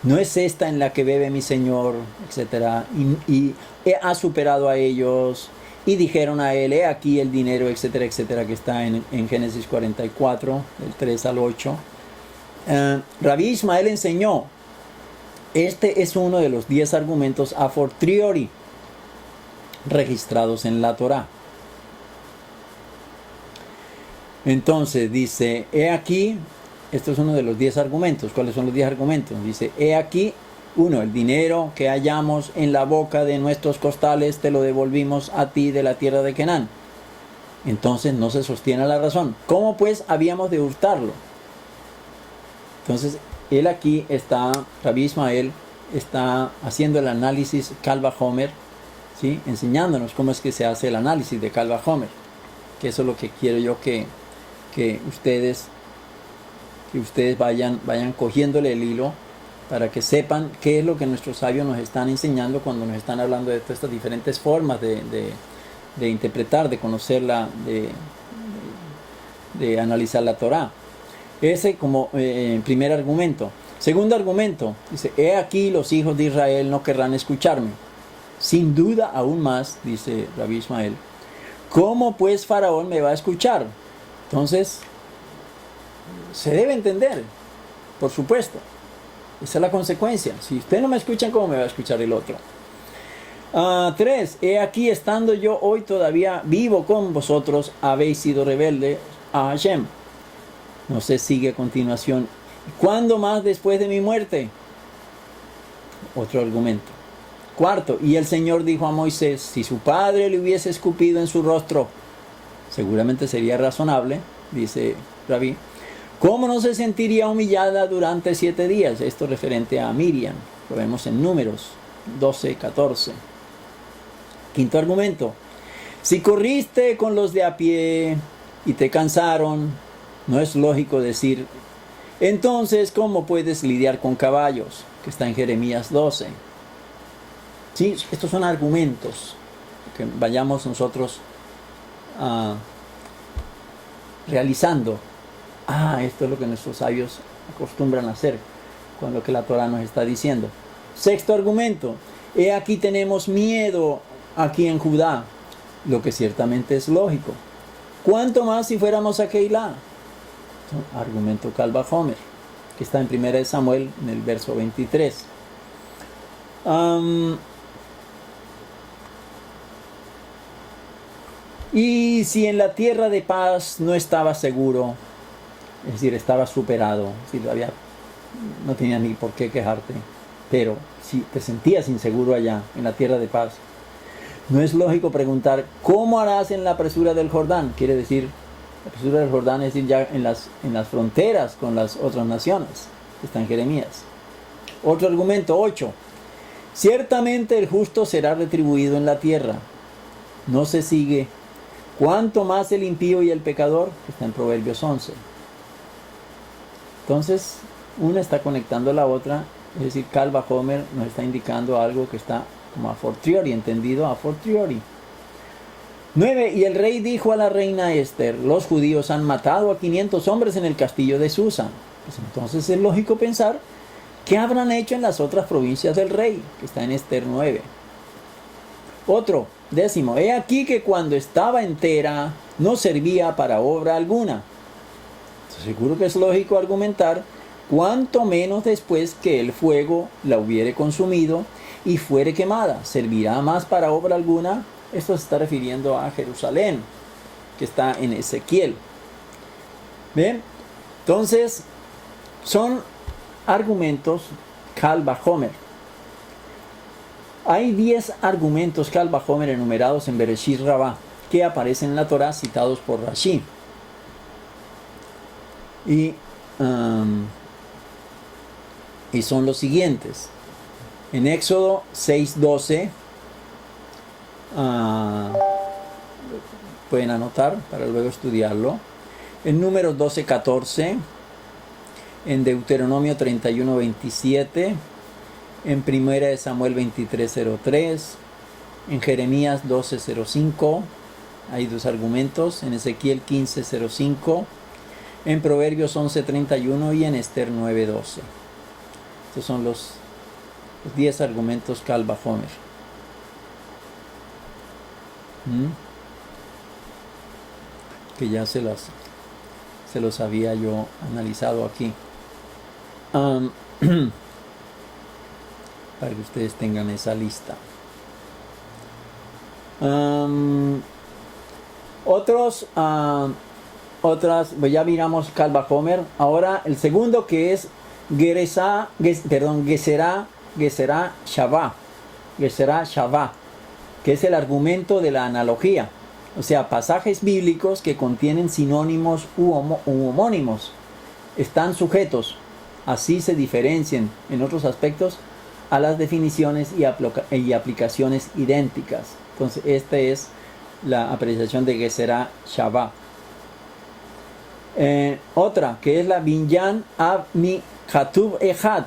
¿no es esta en la que bebe mi señor? Etcétera. Y ha superado a ellos y dijeron a él: he aquí el dinero, etcétera, etcétera, que está en Génesis 44, del 3 al 8. Rabbi Ismael enseñó: este es uno de los 10 argumentos a fortiori registrados en la Torah. Entonces dice: he aquí, esto es uno de los 10 argumentos. ¿Cuáles son los 10 argumentos? Dice: he aquí, 1, el dinero que hallamos en la boca de nuestros costales te lo devolvimos a ti de la tierra de Canaán. Entonces no se sostiene la razón. ¿Cómo pues habíamos de hurtarlo? Entonces él aquí está, Rabbi Ismael está haciendo el análisis Kal Vajomer, ¿sí? Enseñándonos cómo es que se hace el análisis de Kal Vajomer, que eso es lo que quiero yo que ustedes vayan cogiéndole el hilo, para que sepan qué es lo que nuestros sabios nos están enseñando cuando nos están hablando de todas estas diferentes formas de interpretar, de conocerla, de analizar la Torah. Ese como primer argumento. Segundo argumento, dice: he aquí los hijos de Israel no querrán escucharme. Sin duda aún más, dice Rabbi Ismael, ¿cómo pues Faraón me va a escuchar? Entonces, se debe entender, por supuesto. Esa es la consecuencia. Si usted no me escucha, ¿cómo me va a escuchar el otro? 3. He aquí, estando yo hoy todavía vivo con vosotros, habéis sido rebelde a Hashem. No se sigue a continuación. ¿Cuándo más después de mi muerte? Otro argumento. 4. Y el Señor dijo a Moisés: si su padre le hubiese escupido en su rostro, seguramente sería razonable, dice Rabí, ¿cómo no se sentiría humillada durante 7 días? Esto referente a Miriam. Lo vemos en Números 12:14. Quinto argumento. Si corriste con los de a pie, y te cansaron, no es lógico decir, entonces, ¿cómo puedes lidiar con caballos? Que está en Jeremías 12. Sí, estos son argumentos que vayamos nosotros realizando. Esto es lo que nuestros sabios acostumbran a hacer con lo que la Torah nos está diciendo. Sexto argumento. He aquí tenemos miedo aquí en Judá, lo que ciertamente es lógico. ¿Cuánto más si fuéramos a Keilah? Argumento Kal Vajomer, que está en 1 Samuel, en el verso 23. Y si en la tierra de paz no estaba seguro, es decir, estaba superado, si todavía no tenías ni por qué quejarte, pero si te sentías inseguro allá, en la tierra de paz, no es lógico preguntar, ¿cómo harás en la presura del Jordán? Quiere decir, la presura del Jordán es decir, ya en las fronteras con las otras naciones, que está en Jeremías. Otro argumento, 8. Ciertamente el justo será retribuido en la tierra. No se sigue. ¿Cuánto más el impío y el pecador? Que está en Proverbios 11. Entonces, una está conectando a la otra, es decir, Kal Vajomer nos está indicando algo que está como a fortiori, entendido a fortiori. 9. Y el rey dijo a la reina Esther, los judíos han matado a 500 hombres en el castillo de Susa. Pues entonces es lógico pensar, ¿qué habrán hecho en las otras provincias del rey? Que está en Esther 9. Otro, 10. He aquí que cuando estaba entera, no servía para obra alguna. Seguro que es lógico argumentar, cuanto menos después que el fuego la hubiere consumido y fuere quemada, ¿servirá más para obra alguna? Esto se está refiriendo a Jerusalén, que está en Ezequiel. ¿Ven? Entonces, son argumentos Kal Vajomer. Hay 10 argumentos Kal Vajomer enumerados en Bereshit Rabbah, que aparecen en la Torah citados por Rashi. Y son los siguientes. En Éxodo 6:12, pueden anotar para luego estudiarlo. En Números 12:14, en Deuteronomio 31:27, en 1 Samuel 23:03, en Jeremías 12:05, hay 2 argumentos, en Ezequiel 15:05, en Proverbios 11:31 y en Esther 9:12. Estos son los 10 argumentos Kal Vajomer. Que ya se los había yo analizado aquí. Para que ustedes tengan esa lista. Pues ya miramos Kal Vajomer. Ahora el segundo, que es Geserá Shavá, que es el argumento de la analogía. O sea, pasajes bíblicos que contienen sinónimos u homónimos están sujetos, así se diferencian en otros aspectos, a las definiciones y aplicaciones idénticas. Entonces, esta es la apreciación de Geserá Shavá. Otra, que es la Binyan Avmi Hatub Ehad,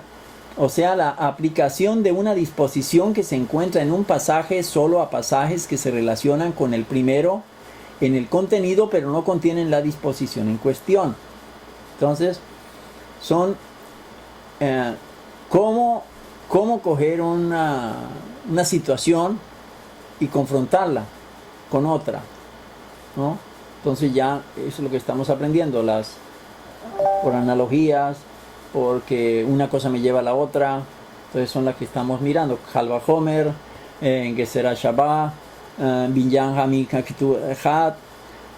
o sea, la aplicación de una disposición que se encuentra en un pasaje solo a pasajes que se relacionan con el primero en el contenido, pero no contienen la disposición en cuestión. Entonces, son cómo coger una situación y confrontarla con otra, ¿no? Entonces ya eso es lo que estamos aprendiendo, por analogías, porque una cosa me lleva a la otra. Entonces son las que estamos mirando. Kal Vajomer, Geserá Shavá, Binyan Hami Ketubim,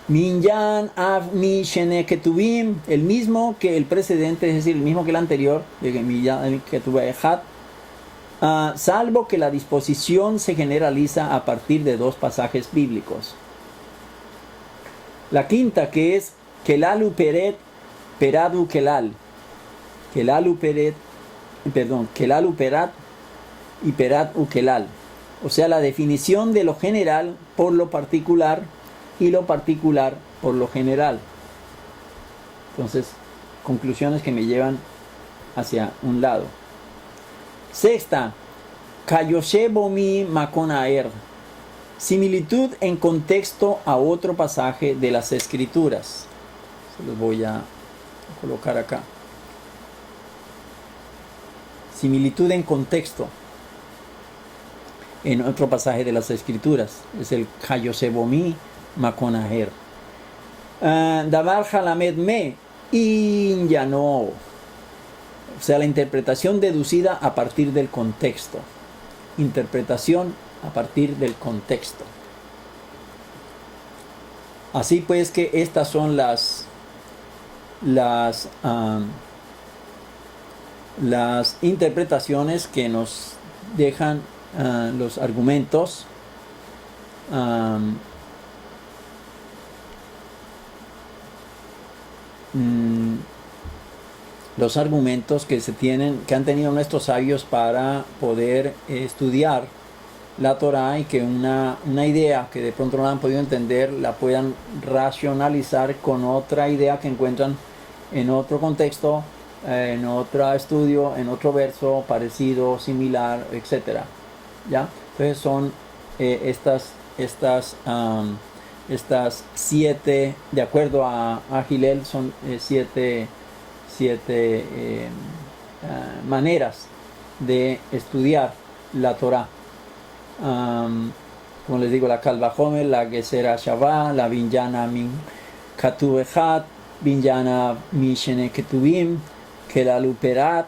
Minyan Av Mi Shene Ketubim, el mismo que el precedente, es decir, el mismo que el anterior, de Minyan Ketubim, salvo que la disposición se generaliza a partir de 2 pasajes bíblicos. La quinta, que es Kelalu Peret Peradu Kelal. Kelalu Perat y Perat Ukelal. O sea, la definición de lo general por lo particular y lo particular por lo general. Entonces, conclusiones que me llevan hacia un lado. Sexta, Kayoshe Bomi Makonaer. Similitud en contexto a otro pasaje de las Escrituras. Se los voy a colocar acá. Similitud en contexto en otro pasaje de las Escrituras. Es el Kayoshe Bomi Makonaer. Davar Halamed Me Inyano. O sea, la interpretación deducida a partir del contexto. Interpretación a partir del contexto. Así pues que estas son las interpretaciones que nos dejan los argumentos que han tenido nuestros sabios para poder estudiar la Torah, y que una idea que de pronto no la han podido entender la puedan racionalizar con otra idea que encuentran en otro contexto, en otro estudio, en otro verso parecido, similar, etcétera. ¿Ya? Entonces son estas 7, de acuerdo a Hillel, son 7 maneras de estudiar la Torah. Como les digo, la Kalva Homer, la Gesera Shavá, la Vinyana Min Katuv Echad, Vinyana Mishene Ketuvim, Kelalu Perat,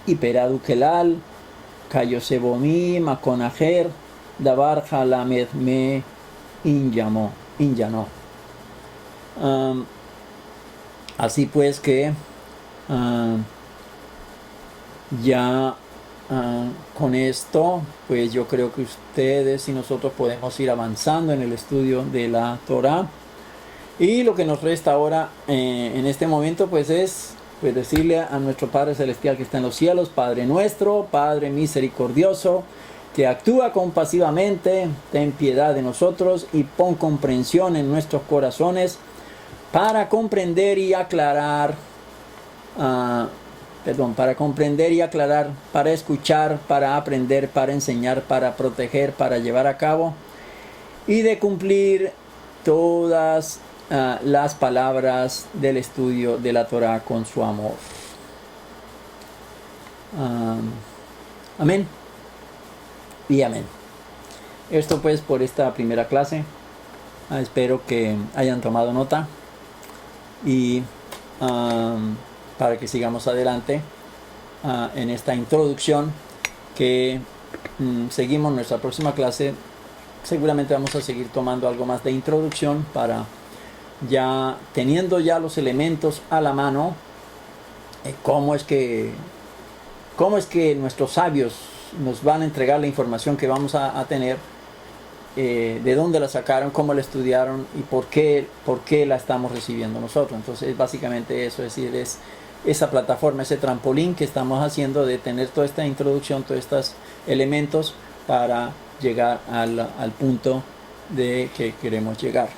y Peradu Kelal, Kayoshe Bomi Makonaher, Davar Halamed Me Inyano. Así pues que con esto, pues yo creo que ustedes y nosotros podemos ir avanzando en el estudio de la Torah. Y lo que nos resta ahora en este momento, pues es decirle a nuestro Padre Celestial que está en los cielos: Padre nuestro, Padre misericordioso, que actúa compasivamente, ten piedad de nosotros y pon comprensión en nuestros corazones para comprender y aclarar, para escuchar, para aprender, para enseñar, para proteger, para llevar a cabo y de cumplir todas las palabras del estudio de la Torah con su amor. Amén y amén. Esto pues por esta primera clase. Espero que hayan tomado nota y para que sigamos adelante en esta introducción que seguimos nuestra próxima clase. Seguramente vamos a seguir tomando algo más de introducción para ya teniendo ya los elementos a la mano, cómo es que nuestros sabios nos van a entregar la información que vamos a tener, de dónde la sacaron, cómo la estudiaron y por qué la estamos recibiendo nosotros. Entonces básicamente eso, es decir, es esa plataforma, ese trampolín que estamos haciendo de tener toda esta introducción, todos estos elementos para llegar al punto de que queremos llegar.